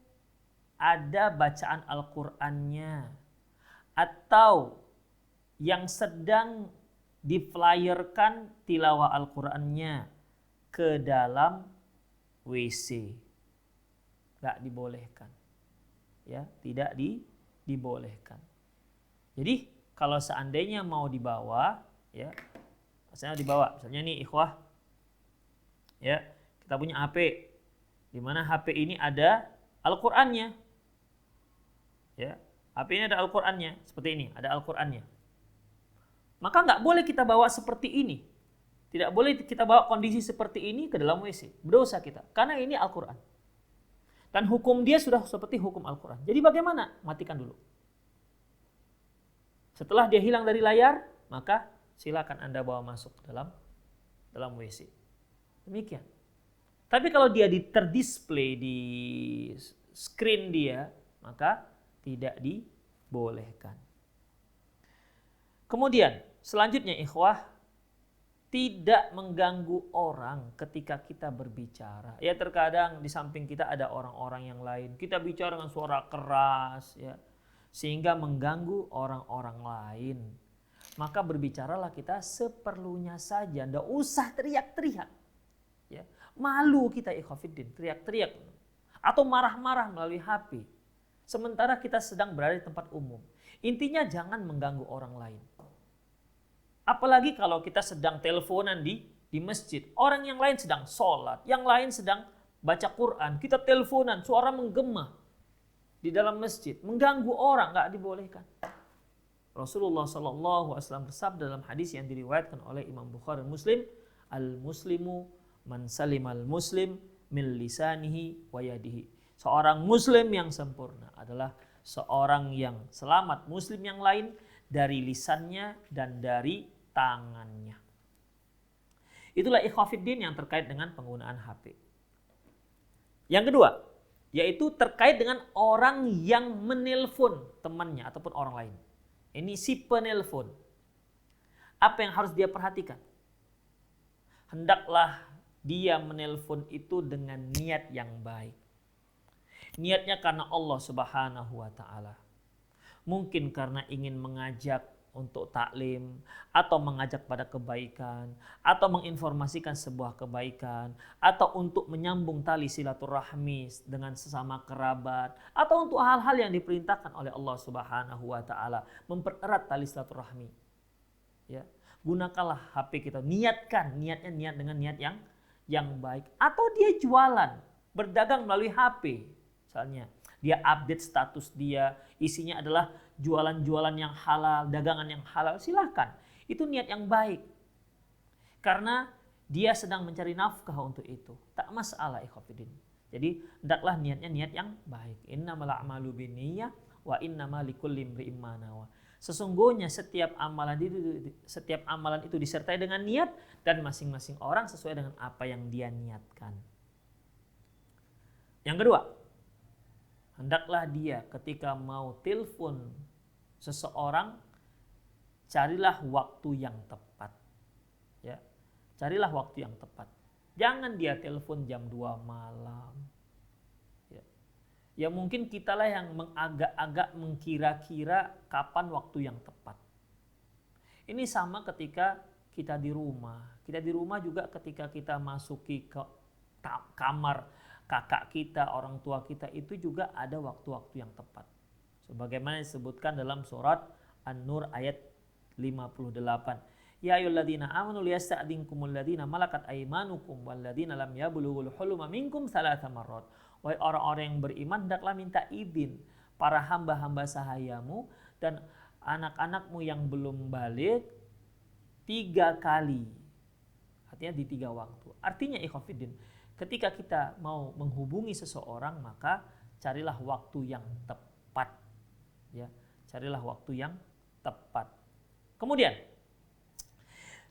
ada bacaan Al-Qur'annya atau yang sedang diflyerkan tilawah Al-Qur'annya ke dalam WC. Nggak dibolehkan. Ya, tidak dibolehkan. Jadi kalau seandainya mau dibawa, ya, misalnya nih ikhwah, ya, kita punya HP, di mana HP ini ada Al-Qur'annya, ya, HP ini ada Al-Qur'annya, seperti ini, ada Al-Qur'annya. Maka nggak boleh kita bawa seperti ini, tidak boleh kita bawa kondisi seperti ini ke dalam WC, berdosa kita, karena ini Al-Qur'an. Dan hukum dia sudah seperti hukum Al-Quran. Jadi bagaimana? Matikan dulu. Setelah dia hilang dari layar, maka silakan Anda bawa masuk ke dalam WC. Demikian. Tapi kalau dia terdisplay di screen dia, maka tidak dibolehkan. Kemudian, selanjutnya ikhwah, tidak mengganggu orang ketika kita berbicara. Ya, terkadang di samping kita ada orang-orang yang lain. Kita bicara dengan suara keras, ya, sehingga mengganggu orang-orang lain. Maka berbicaralah kita seperlunya saja, ndak usah teriak-teriak. Ya, malu kita ikhwafiddin, teriak-teriak atau marah-marah melalui HP. Sementara kita sedang berada di tempat umum. Intinya jangan mengganggu orang lain. Apalagi kalau kita sedang teleponan di masjid. Orang yang lain sedang sholat, yang lain sedang baca Quran. Kita teleponan, suara menggema di dalam masjid. Mengganggu orang, nggak dibolehkan. Rasulullah SAW bersabda dalam hadis yang diriwayatkan oleh Imam Bukhari dan Muslim, Al-Muslimu man salimal muslim min lisanihi wa yadihi. Seorang muslim yang sempurna adalah seorang yang selamat muslim yang lain dari lisannya dan dari tangannya. Itulah ikhwafiddin yang terkait dengan penggunaan HP. Yang kedua, yaitu terkait dengan orang yang menelpon temannya ataupun orang lain. Ini si penelpon. Apa yang harus dia perhatikan? Hendaklah dia menelpon itu dengan niat yang baik. Niatnya karena Allah Subhanahu wa taala. Mungkin karena ingin mengajak untuk taklim, atau mengajak pada kebaikan, atau menginformasikan sebuah kebaikan, atau untuk menyambung tali silaturahmi dengan sesama kerabat, atau untuk hal-hal yang diperintahkan oleh Allah Subhanahu wa taala, mempererat tali silaturahmi. Ya, gunakanlah HP kita, niatnya dengan niat yang baik. Atau dia jualan, berdagang melalui HP, misalnya dia update status dia, isinya adalah jualan-jualan yang halal, dagangan yang halal, silahkan. Itu niat yang baik. Karena dia sedang mencari nafkah untuk itu. Tak masalah ikhwatiddin. Jadi hendaklah niatnya niat yang baik. Innamal a'malu binniyah wa innamal likulli imri'in ma nawa. Sesungguhnya setiap amalan itu disertai dengan niat dan masing-masing orang sesuai dengan apa yang dia niatkan. Yang kedua, hendaklah dia ketika mau telepon seseorang, carilah waktu yang tepat. Ya, carilah waktu yang tepat. Jangan dia telepon jam 2 malam. Ya mungkin kitalah yang mengagak-agak mengkira-kira kapan waktu yang tepat. Ini sama ketika kita di rumah. Kita di rumah juga ketika kita masuki ke kamar kakak kita, orang tua kita, itu juga ada waktu-waktu yang tepat. Sebagaimana disebutkan dalam surat An-Nur ayat 58. Ya ayyuhalladzina amanu liyasta'dzinkumul ladzina malakat aymanukum walladzina lam yablughul huluma minkum thalatha marrat. Wahai orang-orang yang beriman, hendaklah minta izin para hamba-hamba sahayamu dan anak-anakmu yang belum balik 3 kali. Artinya di 3 waktu. Artinya ikhwatiddin, ketika kita mau menghubungi seseorang maka carilah waktu yang tepat. Ya, carilah waktu yang tepat. Kemudian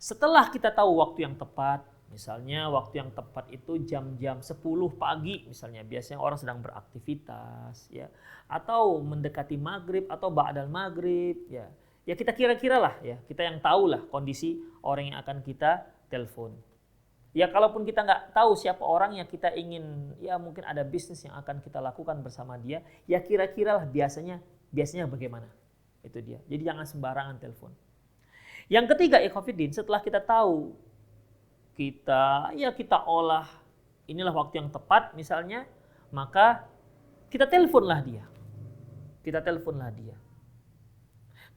setelah kita tahu waktu yang tepat, misalnya waktu yang tepat itu jam-jam 10 pagi misalnya, biasanya orang sedang beraktivitas ya, atau mendekati maghrib atau ba'dal maghrib ya. Ya kita kira-kira lah ya, kita yang tahu lah kondisi orang yang akan kita telepon. Ya kalaupun kita nggak tahu siapa orangnya, kita ingin ya mungkin ada bisnis yang akan kita lakukan bersama dia, ya kira-kira lah biasanya bagaimana. Itu dia. Jadi jangan sembarangan telepon. Yang ketiga ikhwatiddin, setelah kita tahu, kita olah inilah waktu yang tepat misalnya, maka kita teleponlah dia.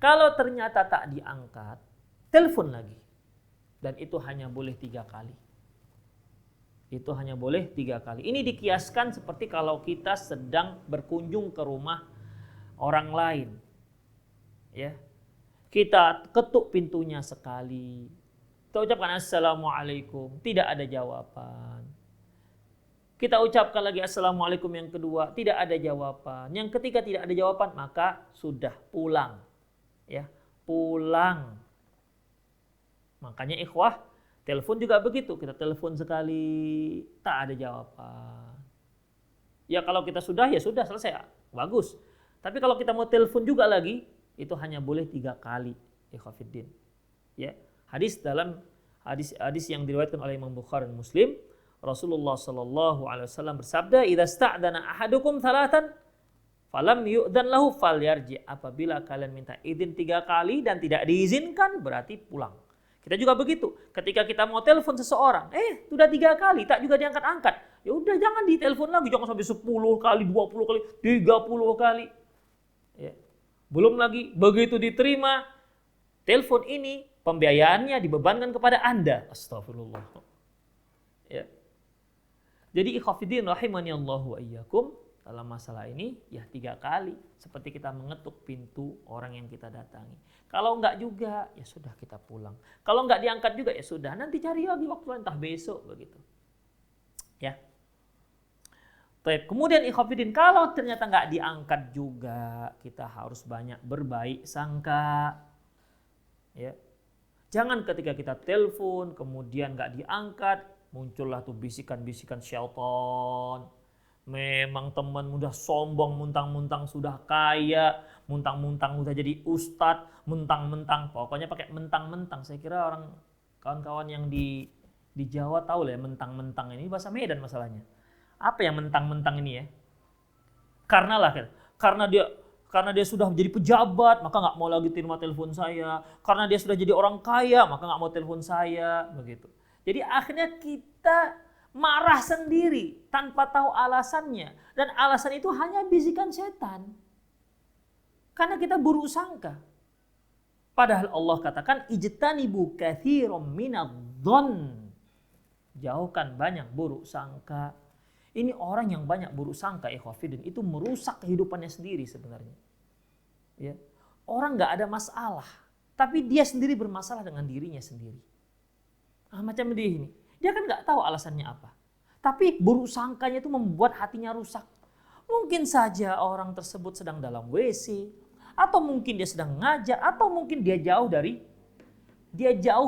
Kalau ternyata tak diangkat, telepon lagi. Dan itu hanya boleh 3 kali. Ini dikiaskan seperti kalau kita sedang berkunjung ke rumah orang lain. Ya. Kita ketuk pintunya sekali. Kita ucapkan assalamualaikum, tidak ada jawaban. Kita ucapkan lagi assalamualaikum yang kedua, tidak ada jawaban. Yang ketiga tidak ada jawaban, maka sudah pulang. Ya, pulang. Makanya ikhwah, telepon juga begitu. Kita telepon sekali, tak ada jawaban. Ya kalau kita sudah, ya sudah selesai. Bagus. Tapi kalau kita mau telepon juga lagi, itu hanya boleh 3 kali, ikhwatiddin. Ya, hadis yang diriwayatkan oleh Imam Bukhari dan Muslim, Rasulullah sallallahu alaihi wasallam bersabda, "Idza sta'dana ahadukum tsalatan falam yu'dan lahu falyarji." Apabila kalian minta izin 3 kali dan tidak diizinkan, berarti pulang. Kita juga begitu. Ketika kita mau telepon seseorang, sudah 3 kali tak juga diangkat-angkat. Ya udah jangan ditelepon lagi, jangan sampai 10 kali, 20 kali, 30 kali. Ya. Belum lagi begitu diterima telepon ini, pembiayaannya dibebankan kepada Anda. Astagfirullah. Ya. Jadi ikhwatiddin rahimani Allah wa iyyakum, dalam masalah ini ya 3 kali seperti kita mengetuk pintu orang yang kita datangi. Kalau enggak juga ya sudah kita pulang. Kalau enggak diangkat juga ya sudah, nanti cari lagi waktu lain, entah besok begitu. Ya. Baik, kemudian ikhwatiddin, kalau ternyata nggak diangkat juga, kita harus banyak berbaik sangka. Ya. Jangan ketika kita telepon, kemudian nggak diangkat, muncullah tuh bisikan-bisikan syaitan. Memang teman mudah sombong, muntang-muntang sudah kaya, muntang-muntang udah jadi ustadz, mentang-mentang, pokoknya pakai mentang-mentang. Saya kira orang kawan-kawan yang di Jawa tahu lah ya, mentang-mentang ini bahasa Medan masalahnya. Apa yang mentang-mentang ini ya? Karena dia sudah menjadi pejabat, maka nggak mau lagi terima telepon saya. Karena dia sudah jadi orang kaya, maka nggak mau telepon saya, begitu. Jadi akhirnya kita marah sendiri tanpa tahu alasannya, dan alasan itu hanya bisikan setan. Karena kita buruk sangka. Padahal Allah katakan ijtanibu katsiran minadh-dhonn. Jauhkan banyak buruk sangka. Ini orang yang banyak buruk sangka, ikhwatiddin, itu merusak kehidupannya sendiri sebenarnya. Ya. Orang nggak ada masalah, tapi dia sendiri bermasalah dengan dirinya sendiri. Macam dia ini, dia kan nggak tahu alasannya apa. Tapi buruk sangkanya itu membuat hatinya rusak. Mungkin saja orang tersebut sedang dalam WC, atau mungkin dia sedang ngajar, atau mungkin dia jauh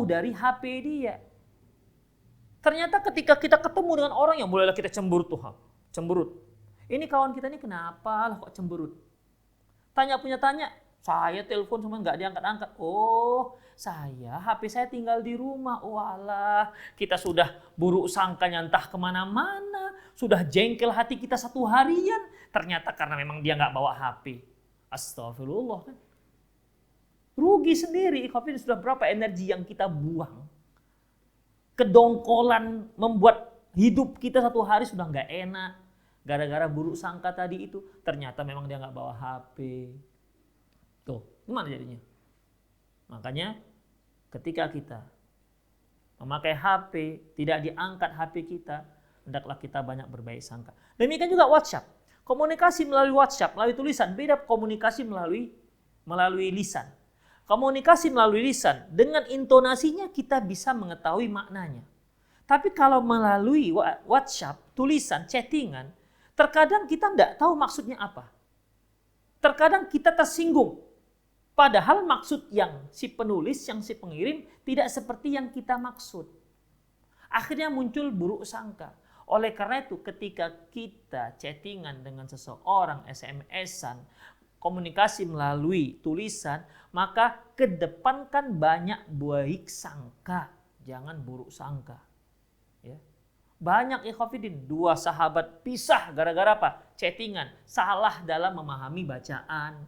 dari HP dia. Ternyata ketika kita ketemu dengan orang yang mulailah kita cemberut tuh, cemberut. Ini kawan kita ini kenapa lah kok cemberut? Tanya, saya telepon cuma nggak diangkat-angkat. Oh, HP saya tinggal di rumah. Walah, kita sudah buruk sangkanya entah kemana-mana, sudah jengkel hati kita 1 harian. Ternyata karena memang dia nggak bawa HP. Astagfirullah kan. Rugi sendiri, sudah berapa energi yang kita buang. Kedongkolan membuat hidup kita 1 hari sudah nggak enak. Gara-gara buruk sangka tadi itu, ternyata memang dia nggak bawa HP. Tuh, gimana jadinya? Makanya ketika kita memakai HP, tidak diangkat HP kita, hendaklah kita banyak berbaik sangka. Demikian juga WhatsApp. Komunikasi melalui WhatsApp, melalui tulisan, beda komunikasi melalui lisan. Komunikasi melalui lisan, dengan intonasinya kita bisa mengetahui maknanya. Tapi kalau melalui WhatsApp, tulisan, chattingan, terkadang kita tidak tahu maksudnya apa. Terkadang kita tersinggung. Padahal maksud yang si penulis, yang si pengirim tidak seperti yang kita maksud. Akhirnya muncul buruk sangka. Oleh karena itu ketika kita chattingan dengan seseorang, SMS-an, komunikasi melalui tulisan, maka kedepankan banyak baik sangka. Jangan buruk sangka. Ya. Banyak ikhwafidin, 2 sahabat pisah gara-gara apa? Chattingan, salah dalam memahami bacaan.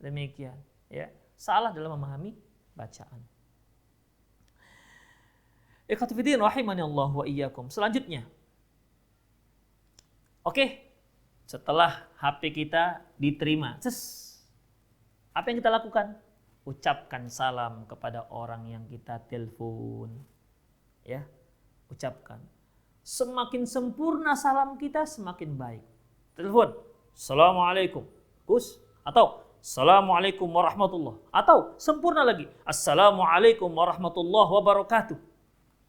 Demikian, ya. Salah dalam memahami bacaan. Ikhwafidin rahimani Allah wa iyyakum. Selanjutnya. Oke. Setelah HP kita diterima, apa yang kita lakukan? Ucapkan salam kepada orang yang kita telepon. Ya. Ucapkan. Semakin sempurna salam kita, semakin baik. Telepon. Assalamualaikum. Gus. Atau Assalamualaikum warahmatullahi. Atau sempurna lagi. Assalamualaikum warahmatullahi wabarakatuh.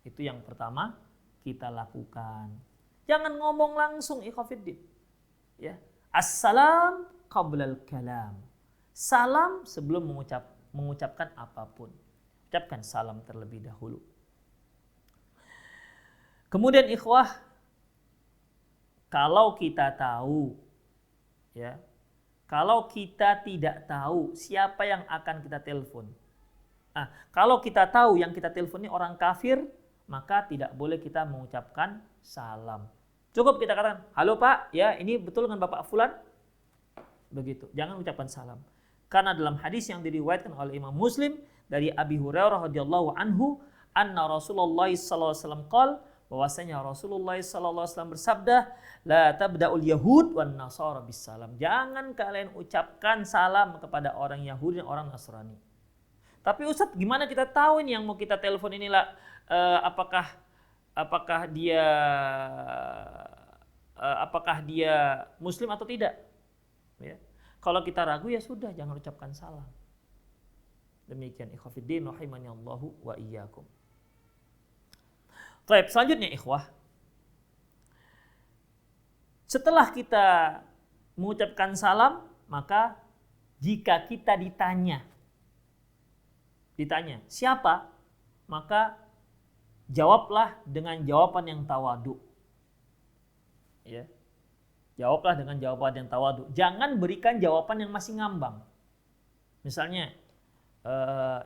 Itu yang pertama kita lakukan. Jangan ngomong langsung ikhwatiddin. Ya. Assalam qablal kalam. Salam sebelum mengucapkan apapun. Ucapkan salam terlebih dahulu. Kemudian ikhwah, kalau kita tahu, ya, kalau kita tidak tahu siapa yang akan kita telepon, kalau kita tahu yang kita telepon ini orang kafir, maka tidak boleh kita mengucapkan salam. Cukup kita katakan, halo Pak, ya ini betul dengan Bapak Fulan? Begitu, jangan ucapkan salam. Karena dalam hadis yang diriwayatkan oleh Imam Muslim dari Abi Hurairah radhiyallahu anhu, anna Rasulullah sallallahu alaihi wasallam qala, bahwasanya Rasulullah sallallahu alaihi wasallam bersabda, la tabda'ul yahud wan nasara bis salam. Jangan kalian ucapkan salam kepada orang Yahudi dan orang Nasrani. Tapi Ustaz, gimana kita tahu ini yang mau kita telepon inilah apakah dia muslim atau tidak? Ya. Kalau kita ragu ya sudah, jangan ucapkan salam. Demikian ikhwatiddin rahimani Allahu wa iyyakum. Baik, selanjutnya ikhwah. Setelah kita mengucapkan salam, maka jika kita ditanya siapa, maka jawablah dengan jawaban yang tawadu. Ya. Jawablah dengan jawaban yang tawadu. Jangan berikan jawaban yang masih ngambang. Misalnya,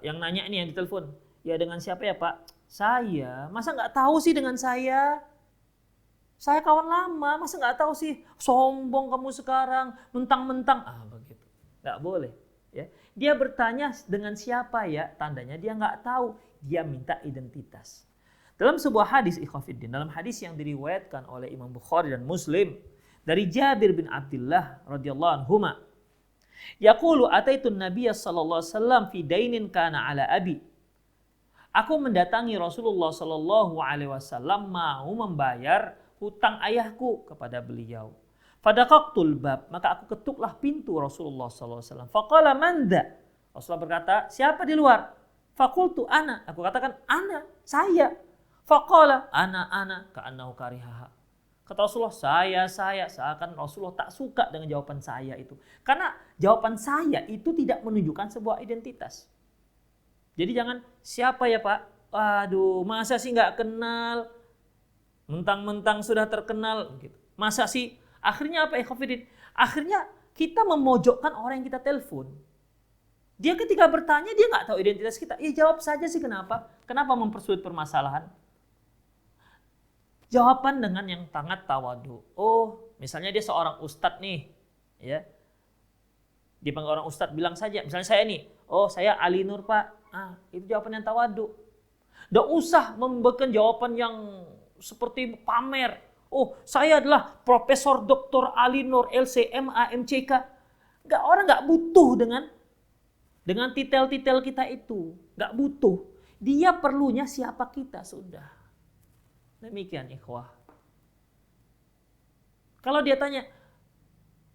yang nanya ini yang ditelepon, ya dengan siapa ya Pak? Saya, masa nggak tahu sih dengan saya? Saya kawan lama, masa nggak tahu sih? Sombong kamu sekarang, mentang-mentang. Begitu. Nggak boleh. Ya. Dia bertanya dengan siapa ya? Tandanya dia nggak tahu. Dia minta identitas. Dalam sebuah hadis ikhwatiddin, dalam hadis yang diriwayatkan oleh Imam Bukhari dan Muslim dari Jabir bin Abdullah radhiyallahu anhuma, yaqulu ataitu Nabiy sallallahu alaihi wasallam fi dainin kana ala abi. Aku mendatangi Rasulullah sallallahu alaihi wasallam mau membayar hutang ayahku kepada beliau. Fadaqaqtul bab, maka aku ketuklah pintu Rasulullah sallallahu alaihi wasallam. Faqala man dha? Rasulullah berkata, siapa di luar? Faqultu ana, aku katakan ana, saya. Faqala ana ka'annahu karihaha. Kata Rasulullah, saya, seakan Rasulullah tak suka dengan jawaban saya itu. Karena jawaban saya itu tidak menunjukkan sebuah identitas. Jadi jangan, siapa ya Pak? Aduh, masa sih nggak kenal? Mentang-mentang sudah terkenal. Gitu. Masa sih? Akhirnya apa ikhwatiddin? Akhirnya kita memojokkan orang yang kita telepon. Dia ketika bertanya, dia nggak tahu identitas kita. Ya jawab saja sih kenapa? Kenapa mempersulit permasalahan? Jawaban dengan yang sangat tawadu. Oh, misalnya dia seorang ustadz nih. Ya. Dipanggil orang ustadz, bilang saja. Misalnya saya nih, oh saya Ali Nur Pak. Itu jawaban yang tawadu. Tidak usah memberikan jawaban yang seperti pamer. Oh, saya adalah Profesor Dr. Ali Nur LCMA MCK. Orang nggak butuh dengan Dengan titel-titel kita itu, nggak butuh. Dia perlunya siapa kita, sudah. Demikian ikhwah. Kalau dia tanya,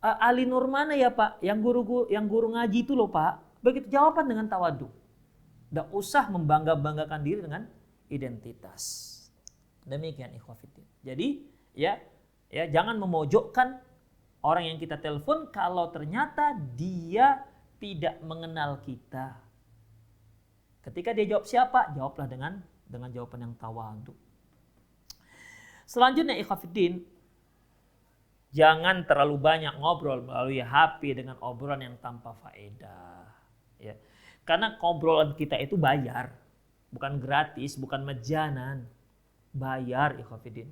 Ali Nur mana ya Pak? Yang guru ngaji itu loh Pak. Begitu jawaban dengan tawadu. Nggak usah membangga-banggakan diri dengan identitas. Demikian ikhwah fiddin. Jadi ya jangan memojokkan orang yang kita telepon kalau ternyata dia tidak mengenal kita. Ketika dia jawab siapa, jawablah dengan jawaban yang tawadu. Selanjutnya ikhwah fiddin, jangan terlalu banyak ngobrol melalui HP dengan obrolan yang tanpa faedah. Ya. Karena obrolan kita itu bayar, bukan gratis, bukan majanan. Bayar ikhwah fiddin.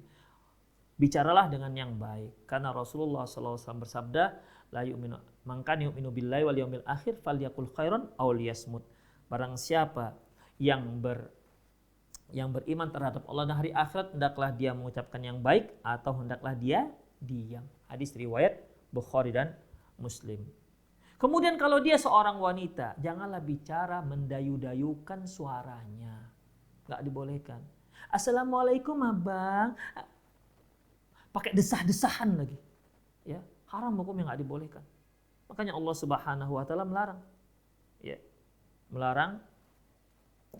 Bicaralah dengan yang baik. Karena Rasulullah SAW bersabda, la yu'minu man kana yu'minu billahi wal yaumil akhir falyakul khairan aw liyasmut. Barang siapa yang beriman terhadap Allah dan hari akhirat, hendaklah dia mengucapkan yang baik atau hendaklah dia diam. Hadis riwayat Bukhari dan Muslim. Kemudian kalau dia seorang wanita, janganlah bicara mendayu-dayukan suaranya. Nggak dibolehkan. Assalamualaikum abang. Pakai desah-desahan lagi. Ya, haram hukumnya, nggak dibolehkan. Makanya Allah Subhanahu wa taala melarang. Ya. Melarang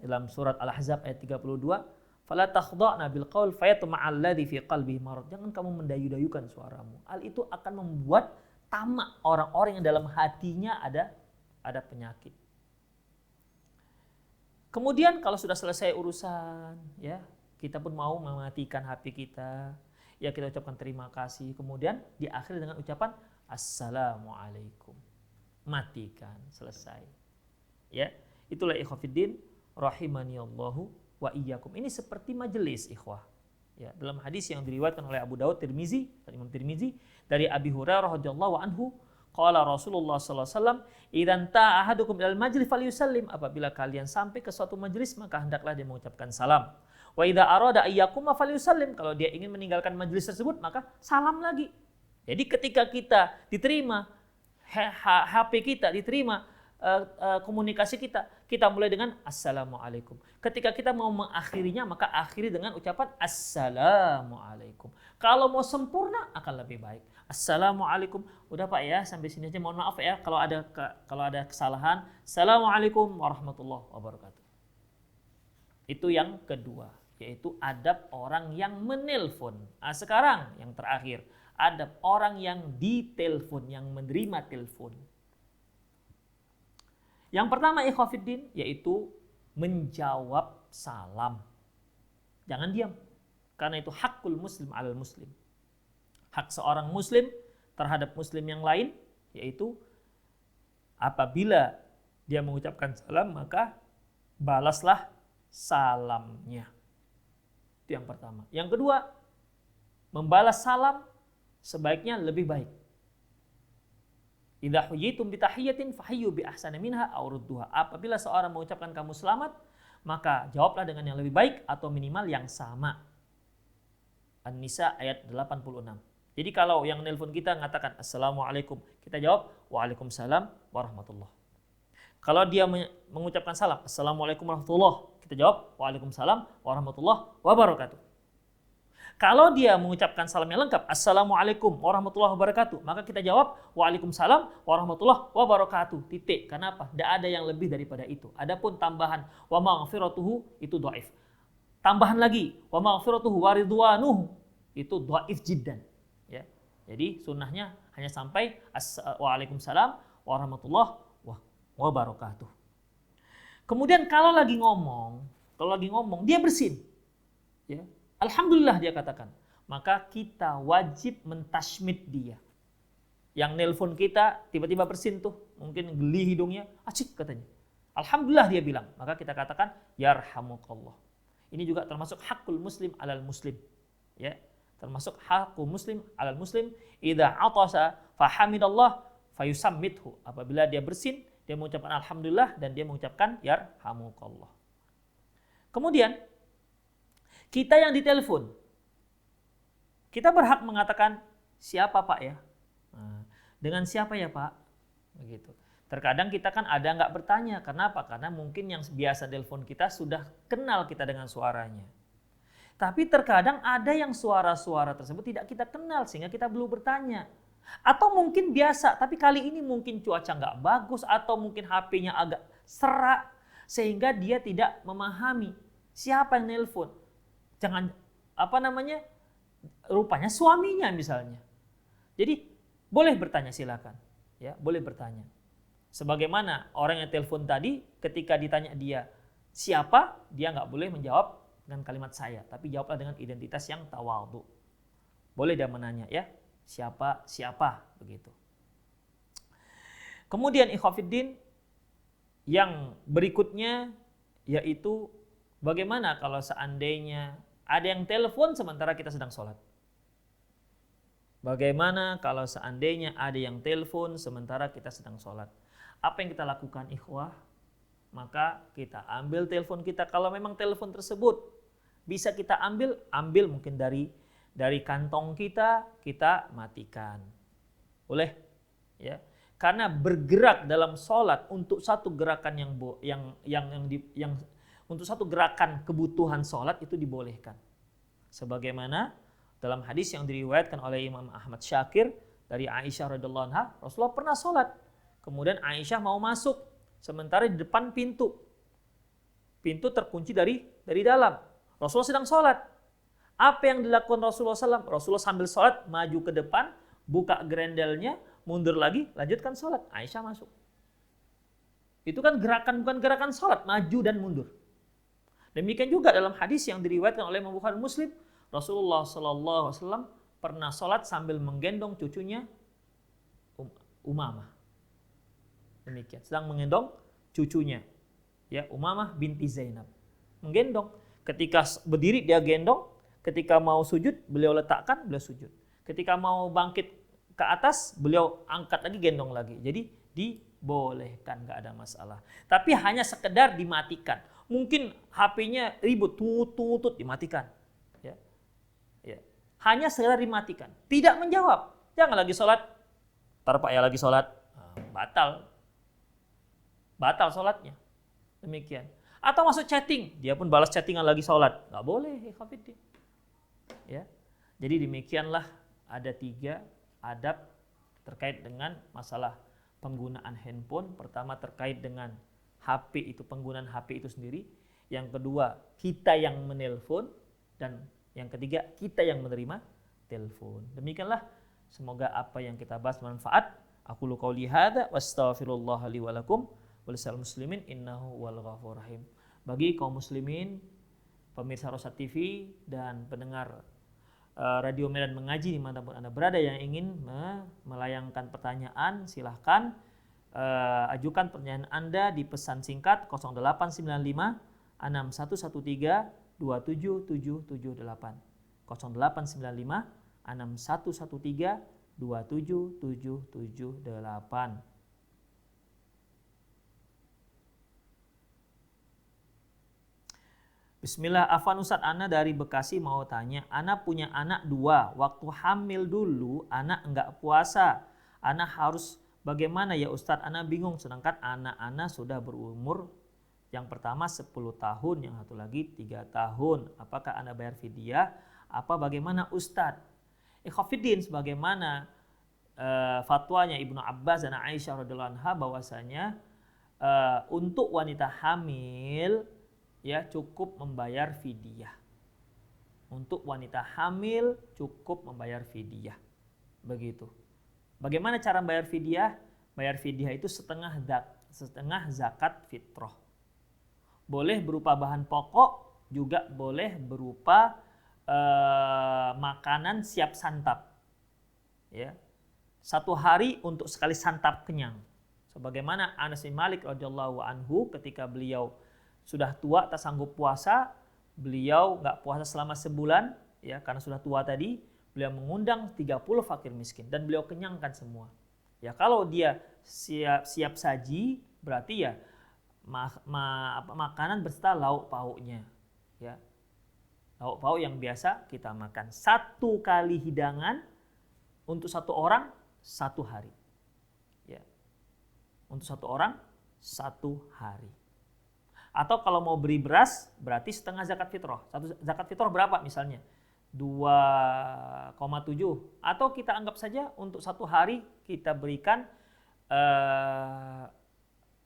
dalam surat Al-Ahzab ayat 32, fala takhda'na bil qaul fayatma'al ladzi fi qalbihi marad. Jangan kamu mendayu-dayukan suaramu. Hal itu akan membuat tamak orang-orang yang dalam hatinya ada penyakit. Kemudian kalau sudah selesai urusan, ya, kita pun mau mematikan HP kita, ya kita ucapkan terima kasih. Kemudian diakhiri dengan ucapan assalamualaikum. Matikan, selesai. Ya, itulah ikhwah fiddin rahimaniyallahu wa iyyakum. Ini seperti majelis ikhwah. Ya, dalam hadis yang diriwayatkan oleh Abu Dawud, Tirmizi, dan Imam Tirmizi dari Abi Hurairah radhiyallahu anhu, qala Rasulullah sallallahu alaihi wasallam, "Idzan ta'a ahadukum ilal majlis falyusallim." Apabila kalian sampai ke suatu majelis, maka hendaklah dia mengucapkan salam. Wa idza arada ayyakuma falyusallim. Kalau dia ingin meninggalkan majelis tersebut, maka salam lagi. Jadi ketika kita diterima, HP kita diterima, komunikasi kita mulai dengan assalamualaikum. Ketika kita mau mengakhirinya, maka akhiri dengan ucapan assalamualaikum. Kalau mau sempurna akan lebih baik. Assalamualaikum. Udah Pak ya, sampai sini aja. Mohon maaf ya kalau ada kesalahan. Assalamualaikum warahmatullahi wabarakatuh. Itu yang kedua, yaitu adab orang yang menelpon. Nah, sekarang yang terakhir, adab orang yang ditelepon, yang menerima telepon. Yang pertama ikhwah fiddin, yaitu menjawab salam. Jangan diam. Karena itu hakul muslim alal muslim. Hak seorang muslim terhadap muslim yang lain, yaitu apabila dia mengucapkan salam, maka balaslah salamnya. Itu yang pertama. Yang kedua, membalas salam sebaiknya lebih baik. Idza huyitum bi tahiyatin fahayyu bi ahsana minha aw rudduha. Apabila seorang mengucapkan kamu selamat, maka jawablah dengan yang lebih baik atau minimal yang sama. An-Nisa ayat 86. Jadi kalau yang nelpon kita mengatakan assalamualaikum, kita jawab waalaikumsalam warahmatullah. Kalau dia mengucapkan salam assalamualaikum warahmatullah, kita jawab waalaikumsalam warahmatullah wabarakatuh. Kalau dia mengucapkan salam yang lengkap, Assalamualaikum warahmatullahi wabarakatuh, maka kita jawab, Waalaikumsalam warahmatullahi wabarakatuh. Titik. Kenapa? Tidak ada yang lebih daripada itu. Adapun tambahan, wa maghfiratuhu, itu dhaif. Tambahan lagi, wa maghfiratuhu wa ridwanuhu, itu dhaif jiddan. Ya. Jadi sunnahnya hanya sampai Waalaikumsalam warahmatullahi wabarakatuh. Kemudian kalau lagi ngomong, dia bersin. Ya. Alhamdulillah dia katakan. Maka kita wajib mentashmid dia. Yang nelpon kita tiba-tiba bersin tuh, mungkin geli hidungnya, acik katanya. Alhamdulillah dia bilang. Maka kita katakan yarhamukallah. Ini juga termasuk hakul muslim alal muslim. Ya, termasuk hakul muslim alal muslim. Idza atasa fahamidallah fayusammithu. Apabila dia bersin, dia mengucapkan alhamdulillah dan dia mengucapkan yarhamukallah. Kemudian kita yang ditelepon, kita berhak mengatakan siapa Pak ya? Nah, dengan siapa ya Pak? Begitu. Terkadang kita kan ada nggak bertanya. Kenapa? Karena mungkin yang biasa telepon kita sudah kenal kita dengan suaranya. Tapi terkadang ada yang suara-suara tersebut tidak kita kenal sehingga kita belum bertanya. Atau mungkin biasa, tapi kali ini mungkin cuaca nggak bagus atau mungkin HP-nya agak serak sehingga dia tidak memahami siapa yang nelpon. Jangan rupanya suaminya misalnya. Jadi boleh bertanya silakan, ya boleh bertanya. Sebagaimana orang yang telepon tadi, ketika ditanya dia siapa, dia nggak boleh menjawab dengan kalimat saya, tapi jawablah dengan identitas yang tawadhu. Boleh dia menanya ya, siapa begitu. Kemudian ikhwatiddin yang berikutnya yaitu bagaimana kalau seandainya ada yang telepon sementara kita sedang sholat. Bagaimana kalau seandainya ada yang telepon sementara kita sedang sholat? Apa yang kita lakukan ikhwah? Maka kita ambil telepon kita. Kalau memang telepon tersebut bisa kita ambil mungkin dari kantong kita matikan. Boleh, ya. Karena bergerak dalam sholat untuk satu gerakan yang untuk satu gerakan kebutuhan sholat itu dibolehkan. Sebagaimana dalam hadis yang diriwayatkan oleh Imam Ahmad Syakir dari Aisyah radhiyallahu anha, Rasulullah pernah sholat. Kemudian Aisyah mau masuk, sementara di depan pintu terkunci dari dalam. Rasulullah sedang sholat. Apa yang dilakukan Rasulullah SAW? Rasulullah sambil sholat maju ke depan, buka gerendelnya, mundur lagi, lanjutkan sholat. Aisyah masuk. Itu kan bukan gerakan sholat, maju dan mundur. Demikian juga dalam hadis yang diriwayatkan oleh Imam Bukhari Muslim, Rasulullah SAW pernah sholat sambil menggendong cucunya Umamah. Demikian, sedang menggendong cucunya, ya Umamah binti Zainab, menggendong. Ketika berdiri dia gendong, ketika mau sujud beliau letakkan, beliau sujud. Ketika mau bangkit ke atas, beliau angkat lagi, gendong lagi. Jadi dibolehkan, nggak ada masalah. Tapi hanya sekedar dimatikan. Mungkin HP-nya ribut, tutut dimatikan. Ya. Hanya sekedar dimatikan, tidak menjawab. Jangan lagi sholat, ntar Pak ya lagi sholat, batal sholatnya. Demikian. Atau masuk chatting, dia pun balas chattingan lagi sholat. Nggak boleh, ya. Jadi demikianlah ada 3 adab terkait dengan masalah penggunaan handphone. Pertama terkait dengan HP itu, penggunaan HP itu sendiri. Yang kedua, kita yang menelpon. Dan yang ketiga, kita yang menerima telepon. Demikianlah, semoga apa yang kita bahas bermanfaat. Aku qouli hadza wastaghfirullah li wa lakum walisal muslimin innahu wal ghafurur rahim. Bagi kaum muslimin, pemirsa Rosyad TV dan pendengar Radio Medan Mengaji dimanapun Anda berada yang ingin melayangkan pertanyaan, silahkan ajukan pertanyaan Anda di pesan singkat 0895 6113 27778 0895 6113 27778. Bismillah, Afwan Ustaz, Ana dari Bekasi mau tanya, Ana punya anak 2, waktu hamil dulu Ana enggak puasa, Ana harus bagaimana ya Ustaz? Ana bingung, sedangkan anak Ana sudah berumur, yang pertama 10 tahun, yang satu lagi 3 tahun, apakah Ana bayar fidyah? Apa bagaimana Ustaz? Ikhwatiddin, sebagaimana fatwanya Ibnu Abbas dan Aisyah radhiyallahu anha bahwasanya untuk wanita hamil ya cukup membayar fidyah. Untuk wanita hamil cukup membayar fidyah. Begitu. Bagaimana cara bayar fidyah? Bayar fidyah itu setengah zakat fitrah. Boleh berupa bahan pokok, juga boleh berupa makanan siap santap. Ya. 1 hari untuk sekali santap kenyang. Sebagaimana Anas bin Malik radhiyallahu anhu ketika beliau sudah tua tak sanggup puasa, beliau nggak puasa selama sebulan ya karena sudah tua tadi, beliau mengundang 30 fakir miskin dan beliau kenyangkan semua. Ya kalau dia siap saji berarti ya makanan beserta lauk pauknya. Ya. Lauk pauk yang biasa kita makan. 1 kali hidangan untuk 1 orang 1 hari. Ya. Untuk satu orang 1 hari. Atau kalau mau beri beras berarti setengah zakat fitrah. Zakat fitrah berapa misalnya? 2,7. Atau kita anggap saja untuk 1 hari kita berikan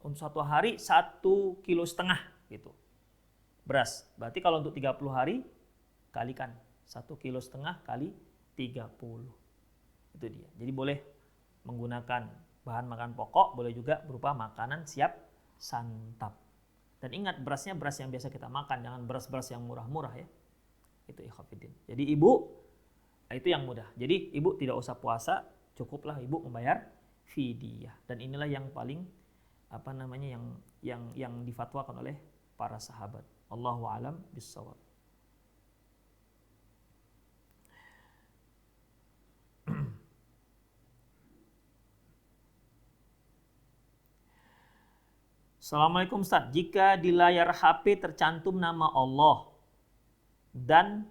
untuk 1 hari 1,5 kilo gitu. Beras. Berarti kalau untuk 30 hari kalikan 1,5 kilo kali 30. Itu dia. Jadi boleh menggunakan bahan makan pokok, boleh juga berupa makanan siap santap. Dan ingat berasnya beras yang biasa kita makan, jangan beras-beras yang murah-murah ya. Itu ikhwatiddin. Jadi ibu, itu yang mudah. Jadi ibu tidak usah puasa, cukuplah ibu membayar fidyah. Dan inilah yang paling yang difatwakan oleh para sahabat. Allahu a'lam bissawab. Assalamualaikum Ustaz, jika di layar HP tercantum nama Allah dan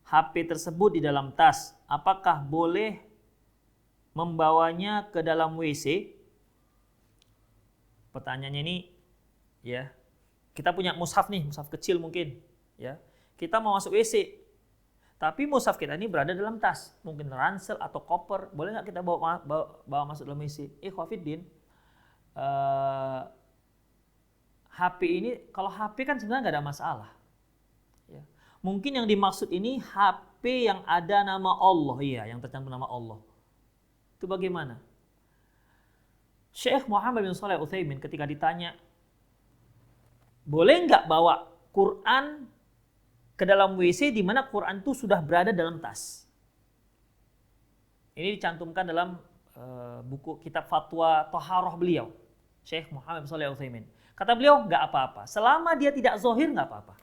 HP tersebut di dalam tas, apakah boleh membawanya ke dalam WC? Pertanyaannya ini ya, kita punya mushaf nih, mushaf kecil mungkin ya. Kita mau masuk WC. Tapi mushaf kita ini berada dalam tas, mungkin ransel atau koper, boleh nggak kita bawa masuk dalam WC? Ikhwatiddin, HP ini, kalau HP kan sebenarnya nggak ada masalah. Ya. Mungkin yang dimaksud ini HP yang ada nama Allah, iya, yang tercantum nama Allah. Itu bagaimana? Syekh Muhammad bin Shalih Al-Utsaimin ketika ditanya, boleh nggak bawa Quran ke dalam WC di mana Quran itu sudah berada dalam tas? Ini dicantumkan dalam buku kitab fatwa Thaharah beliau, Syekh Muhammad bin Shalih Al-Utsaimin. Kata beliau, nggak apa-apa. Selama dia tidak zahir, nggak apa-apa.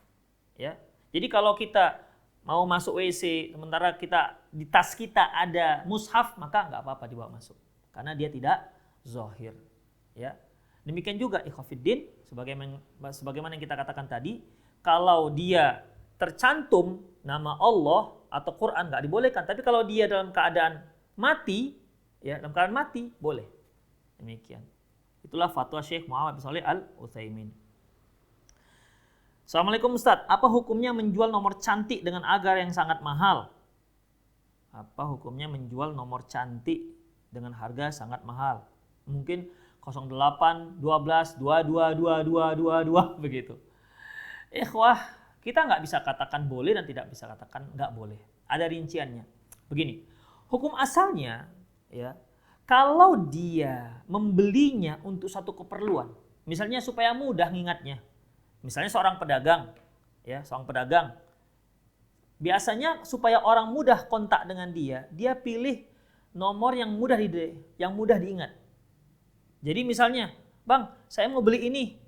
Ya. Jadi kalau kita mau masuk WC, sementara kita di tas kita ada mushaf, maka nggak apa-apa dibawa masuk. Karena dia tidak zahir. Ya. Demikian juga ikhwatiddin, sebagaimana yang kita katakan tadi, kalau dia tercantum nama Allah atau Quran nggak dibolehkan. Tapi kalau dia dalam keadaan mati, ya dalam keadaan mati boleh. Demikian. Itulah fatwa Syekh Muhammad bin Shalih Al-Utsaimin. Assalamualaikum Ustaz, apa hukumnya menjual nomor cantik dengan agar yang sangat mahal? Apa hukumnya menjual nomor cantik dengan harga sangat mahal? Mungkin 08, 12, 22, 22, 22 begitu. Ikhwah, kita nggak bisa katakan boleh dan tidak bisa katakan nggak boleh. Ada rinciannya. Begini, hukum asalnya ya, kalau dia membelinya untuk satu keperluan, misalnya supaya mudah ngingatnya, misalnya seorang pedagang, biasanya supaya orang mudah kontak dengan dia pilih nomor yang mudah diingat. Jadi misalnya, Bang, saya mau beli ini,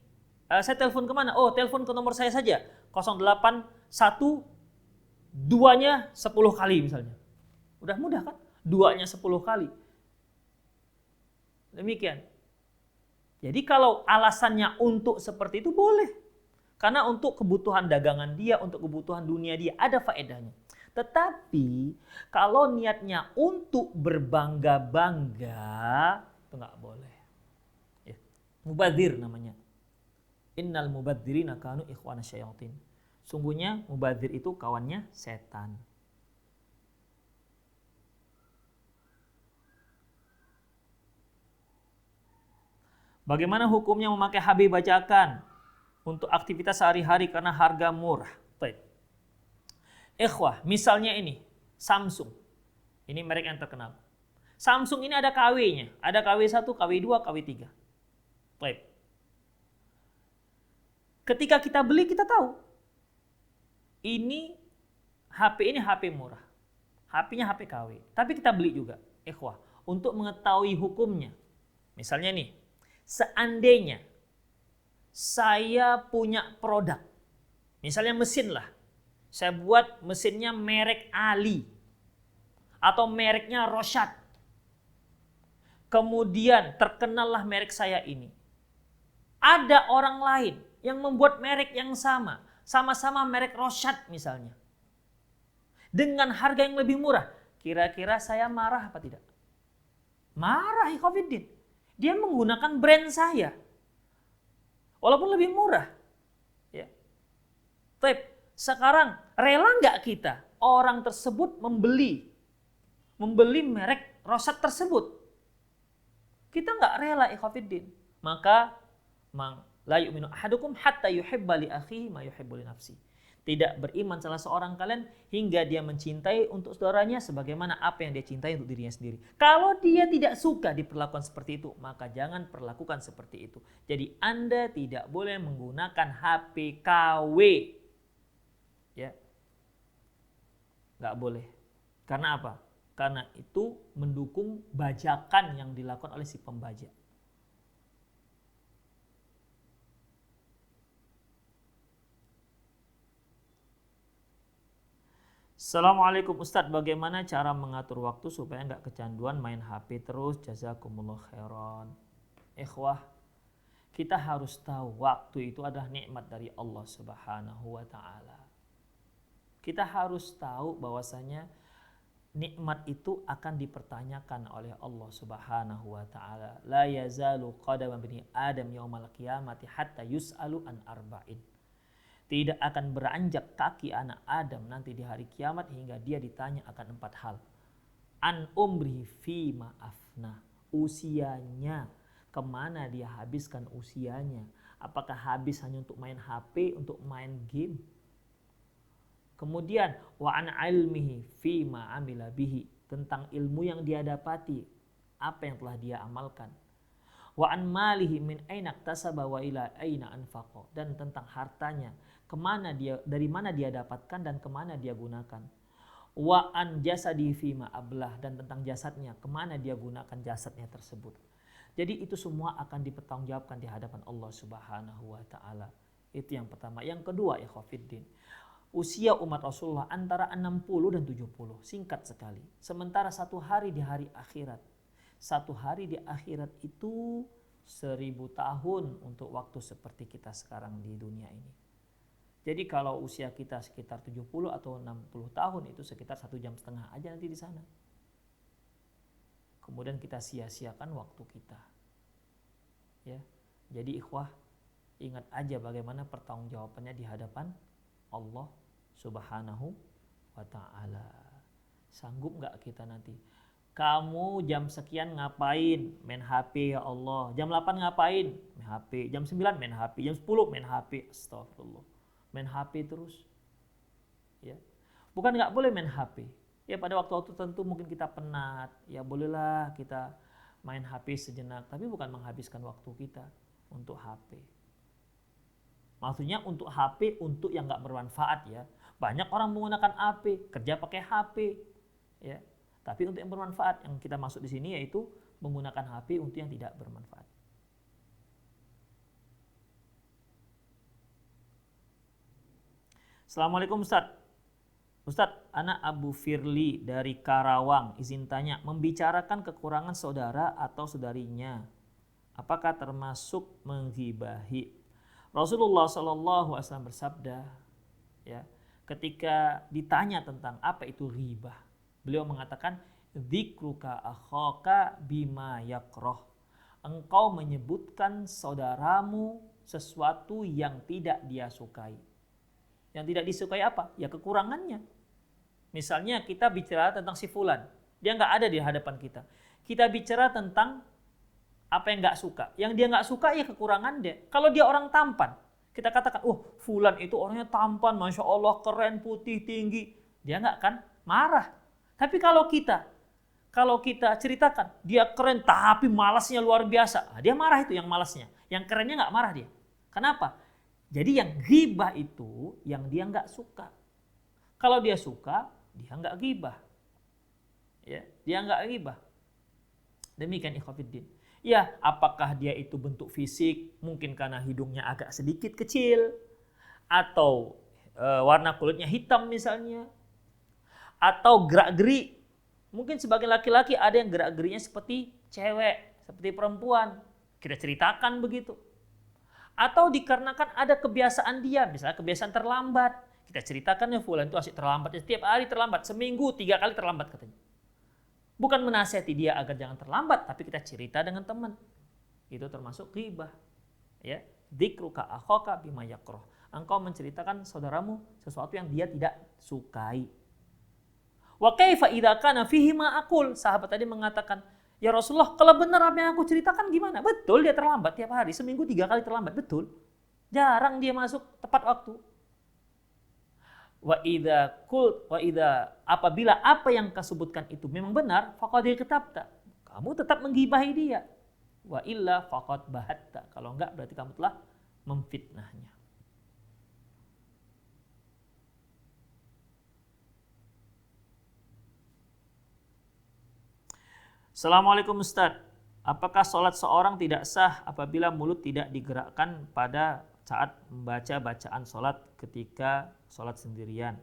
saya telepon kemana? Oh, telepon ke nomor saya saja, 081 2-nya 10 kali misalnya. Udah mudah kan? 2-nya 10 kali. Demikian. Jadi kalau alasannya untuk seperti itu boleh. Karena untuk kebutuhan dagangan dia, untuk kebutuhan dunia dia ada faedahnya. Tetapi kalau niatnya untuk berbangga-bangga, itu nggak boleh. Ya. Mubadzir namanya. Innal mubadzirina kanu ikhwana syayatin. Sungguhnya mubadzir itu kawannya setan. Bagaimana hukumnya memakai HB bajakan untuk aktivitas sehari-hari karena harga murah? Baik. Ikhwah, misalnya ini Samsung. Ini merek yang terkenal. Samsung ini ada KW-nya. Ada KW1, KW2, KW3. Baik. Ketika kita beli kita tahu. Ini HP murah. HP-nya HP KW. Tapi kita beli juga. Ikhwah, untuk mengetahui hukumnya. Misalnya nih, seandainya saya punya produk, misalnya mesin lah, saya buat mesinnya merek Ali atau mereknya Roshad, kemudian terkenallah merek saya ini. Ada orang lain yang membuat merek yang sama-sama merek Roshad misalnya, dengan harga yang lebih murah, kira-kira saya marah apa tidak? Marah, ikhwatiddin. Dia menggunakan brand saya. Walaupun lebih murah. Ya. Tapi sekarang rela nggak kita orang tersebut membeli merek Rosat tersebut? Kita nggak rela, ikhwatiddin. Maka la yu'minu ahadukum hatta yuhibba li akhihi ma yuhibbu li nafsi. Tidak beriman salah seorang kalian hingga dia mencintai untuk saudaranya sebagaimana apa yang dia cintai untuk dirinya sendiri. Kalau dia tidak suka diperlakukan seperti itu, maka jangan perlakukan seperti itu. Jadi Anda tidak boleh menggunakan HP KW. Ya. Nggak boleh. Karena apa? Karena itu mendukung bajakan yang dilakukan oleh si pembajak. Assalamualaikum Ustadz, bagaimana cara mengatur waktu supaya nggak kecanduan main HP terus? Jazakumullah khairan. Ikhwah, kita harus tahu waktu itu adalah nikmat dari Allah Subhanahu wa Ta'ala. Kita harus tahu bahwasanya nikmat itu akan dipertanyakan oleh Allah Subhanahu wa Ta'ala. La yazalu qadama bani Adam yaumal qiyamati hatta yus'alu an arba'in. Tidak akan beranjak kaki anak Adam nanti di hari kiamat hingga dia ditanya akan 4 hal. An umri fima afna. Usianya, kemana dia habiskan usianya. Apakah habis hanya untuk main HP, untuk main game? Kemudian wa an ilmihi fima amila bihi. Tentang ilmu yang dia dapati. Apa yang telah dia amalkan. Wa an malihi min aina iktasaba wa ila aina anfaqa. Dan tentang hartanya. Dari mana dia dapatkan dan kemana dia gunakan. Wa an jasadi fima ablah, dan tentang jasadnya, kemana dia gunakan jasadnya tersebut. Jadi itu semua akan dipertanggungjawabkan di hadapan Allah Subhanahu wa Ta'ala. Itu yang pertama. Yang kedua, ikhwatiddin, usia umat Rasulullah antara 60 dan 70, singkat sekali. Sementara satu hari di hari akhirat. Satu hari di akhirat itu 1000 tahun untuk waktu seperti kita sekarang di dunia ini. Jadi kalau usia kita sekitar 70 atau 60 tahun itu sekitar 1,5 jam aja nanti di sana. Kemudian kita sia-siakan waktu kita. Ya. Jadi ikhwah, ingat aja bagaimana pertanggungjawabannya di hadapan Allah Subhanahu wa Ta'ala. Sanggup nggak kita nanti? Kamu jam sekian ngapain? Main HP ya Allah. Jam 8 ngapain? Main HP. Jam 9 main HP. Jam 10 main HP. Astagfirullah. Main HP terus. Ya. Bukan nggak boleh main HP. Ya pada waktu-waktu tertentu mungkin kita penat. Ya bolehlah kita main HP sejenak. Tapi bukan menghabiskan waktu kita untuk HP. Maksudnya untuk HP untuk yang nggak bermanfaat ya. Banyak orang menggunakan HP, kerja pakai HP. Ya. Tapi untuk yang bermanfaat, yang kita maksud di sini yaitu menggunakan HP untuk yang tidak bermanfaat. Assalamualaikum Ustadz. Ustadz, anak Abu Firly dari Karawang, izin tanya, membicarakan kekurangan saudara atau saudarinya, apakah termasuk menghibahi? Rasulullah SAW bersabda, ya, ketika ditanya tentang apa itu ghibah, beliau mengatakan, dzikruka akhaka bima yakroh. Engkau menyebutkan saudaramu sesuatu yang tidak dia sukai. Yang tidak disukai apa? Ya kekurangannya. Misalnya kita bicara tentang si fulan, dia nggak ada di hadapan kita. Kita bicara tentang apa yang nggak suka. Yang dia nggak suka ya kekurangan dia. Kalau dia orang tampan, kita katakan, fulan itu orangnya tampan, masya Allah, keren, putih, tinggi. Dia nggak akan marah. Tapi kalau kita ceritakan, dia keren tapi malasnya luar biasa. Dia marah itu yang malasnya. Yang kerennya nggak marah dia. Kenapa? Jadi yang ghibah itu yang dia nggak suka. Kalau dia suka, dia nggak ghibah. Ya, dia nggak ghibah. Demikian ikhwatiddin. Ya, apakah dia itu bentuk fisik, mungkin karena hidungnya agak sedikit kecil, atau warna kulitnya hitam misalnya, atau gerak-gerik. Mungkin sebagian laki-laki ada yang gerak-geriknya seperti cewek, seperti perempuan. Kita ceritakan begitu. Atau dikarenakan ada kebiasaan dia, misalnya kebiasaan terlambat. Kita ceritakan ya fulan itu asik terlambat, setiap hari terlambat, seminggu 3 kali terlambat katanya. Bukan menasihati dia agar jangan terlambat, tapi kita cerita dengan teman. itu termasuk ghibah. Ya, dzikruka akhaka bima yakrah. Engkau menceritakan saudaramu sesuatu yang dia tidak sukai. Wa kaifa idza kana fihi ma aqul? Sahabat tadi mengatakan, "Ya Rasulullah, kalau benar apa yang aku ceritakan gimana?" Betul, dia terlambat tiap hari, seminggu 3 kali terlambat, betul. Jarang dia masuk tepat waktu. Wa idza apabila apa yang kau sebutkan itu memang benar, faqad kitabta. Kamu tetap menggibahi dia. Wa illa faqad bahatta. Kalau enggak berarti kamu telah memfitnahnya. Assalamualaikum Ustaz. Apakah sholat seorang tidak sah apabila mulut tidak digerakkan pada saat membaca bacaan sholat ketika sholat sendirian?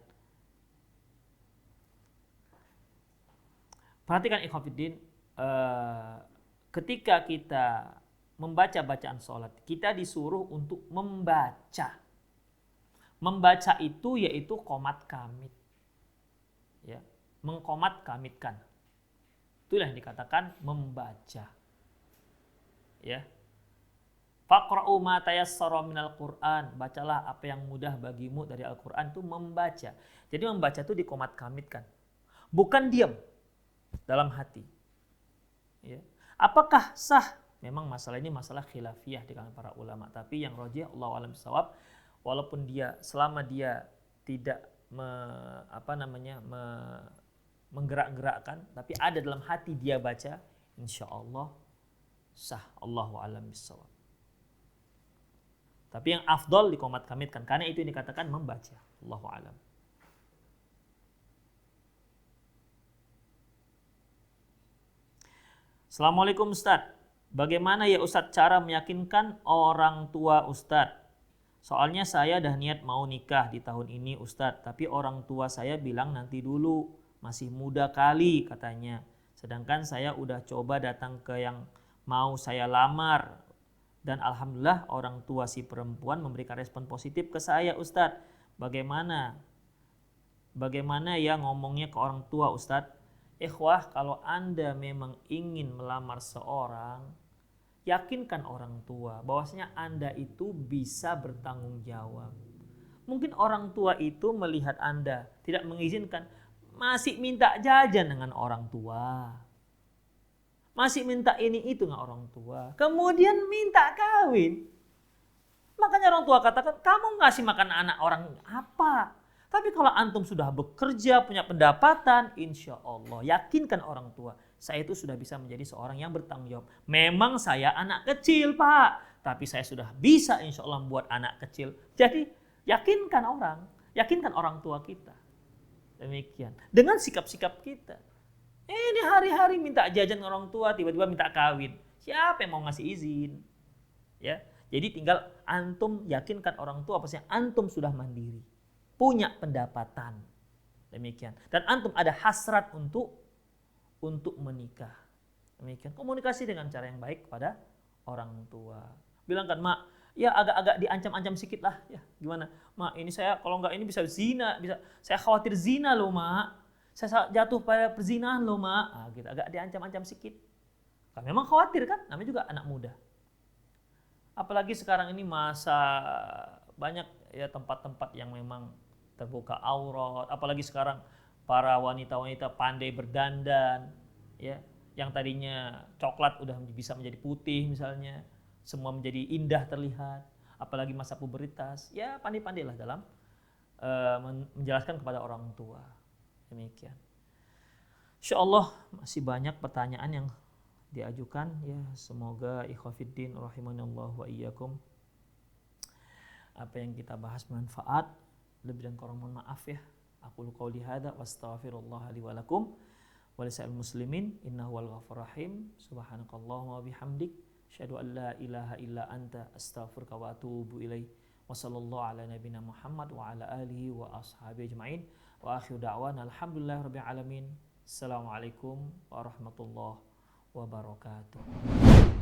Perhatikan ikhwatiddin, ketika kita membaca bacaan sholat, kita disuruh untuk membaca. Membaca itu yaitu qomat kamit. Ya, mengqomat kamitkan. Itulah yang dikatakan membaca. Ya. Faqra'u ma tayassara minal Qur'an. Bacalah apa yang mudah bagimu dari Al-Qur'an, itu membaca. Jadi membaca itu dikomat kamitkan. Bukan diam dalam hati. Ya. Apakah sah? Memang masalah ini masalah khilafiyah di kalangan para ulama, tapi yang rajih Allahu a'lam bishawab, walaupun selama dia tidak menggerak-gerakkan, tapi ada dalam hati dia baca, insya Allah sah. Allahu a'lam bishawab. Tapi yang afdol dikomat kamitkan, karena itu yang dikatakan membaca. Allahu a'lam. Assalamualaikum Ustaz. Bagaimana ya Ustaz cara meyakinkan orang tua Ustaz? Soalnya saya dah niat mau nikah di tahun ini Ustaz, tapi orang tua saya bilang nanti dulu, masih muda kali katanya. Sedangkan saya udah coba datang ke yang mau saya lamar, dan alhamdulillah orang tua si perempuan memberikan respon positif ke saya Ustaz. Bagaimana ya ngomongnya ke orang tua Ustaz? Ikhwah, kalau Anda memang ingin melamar seorang, yakinkan orang tua bahwasanya Anda itu bisa bertanggung jawab. Mungkin orang tua itu melihat Anda tidak mengizinkan, masih minta jajan dengan orang tua, masih minta ini itu dengan orang tua, kemudian minta kawin. Makanya orang tua katakan, kamu ngasih makan anak orang apa? Tapi kalau antum sudah bekerja, punya pendapatan, insya Allah yakinkan orang tua, saya itu sudah bisa menjadi seorang yang bertanggung jawab. Memang saya anak kecil Pak, tapi saya sudah bisa insya Allah membuat anak kecil. Jadi yakinkan orang tua kita. Demikian. Dengan sikap-sikap kita. Ini hari-hari minta jajan orang tua, tiba-tiba minta kawin. Siapa yang mau ngasih izin? Ya. Jadi tinggal antum yakinkan orang tua bahwasanya antum sudah mandiri, punya pendapatan. Demikian. Dan antum ada hasrat untuk menikah. Demikian. Komunikasi dengan cara yang baik kepada orang tua. Bilangkan, "Mak, ya agak-agak diancam-ancam sedikit lah. Ya, gimana? Mak, ini saya kalau enggak ini bisa zina, saya khawatir zina loh, Mak. Saya jatuh pada perzinahan loh, Mak." Nah, gitu. Agak diancam-ancam sedikit. Kan memang khawatir kan? Namanya juga anak muda. Apalagi sekarang ini masa banyak ya tempat-tempat yang memang terbuka aurat, apalagi sekarang para wanita-wanita pandai berdandan, ya, yang tadinya coklat udah bisa menjadi putih misalnya, semua menjadi indah terlihat, apalagi masa pubertas, ya pandai-pandailah dalam menjelaskan kepada orang tua. Demikian. Insyaallah masih banyak pertanyaan yang diajukan, ya, semoga ikhwafiddin rahimanallah wa iyyakum apa yang kita bahas bermanfaat. Lebih dan kurang mohon maaf ya. Aku qouli hadza wa astaghfirullah li wa lakum wa lisa'il muslimin innahu wal ghafurur rahim. Subhanakallahumma wa bihamdik asyhadu an la ilaha illa anta astaghfiruka wa atubu ilaik. Wa sallallahu ala nabiyyina Muhammad wa ala alihi wa ashabihi ajmain. Wa akhiru da'wana alhamdulillahirabbil alamin. Assalamualaikum warahmatullahi wabarakatuh.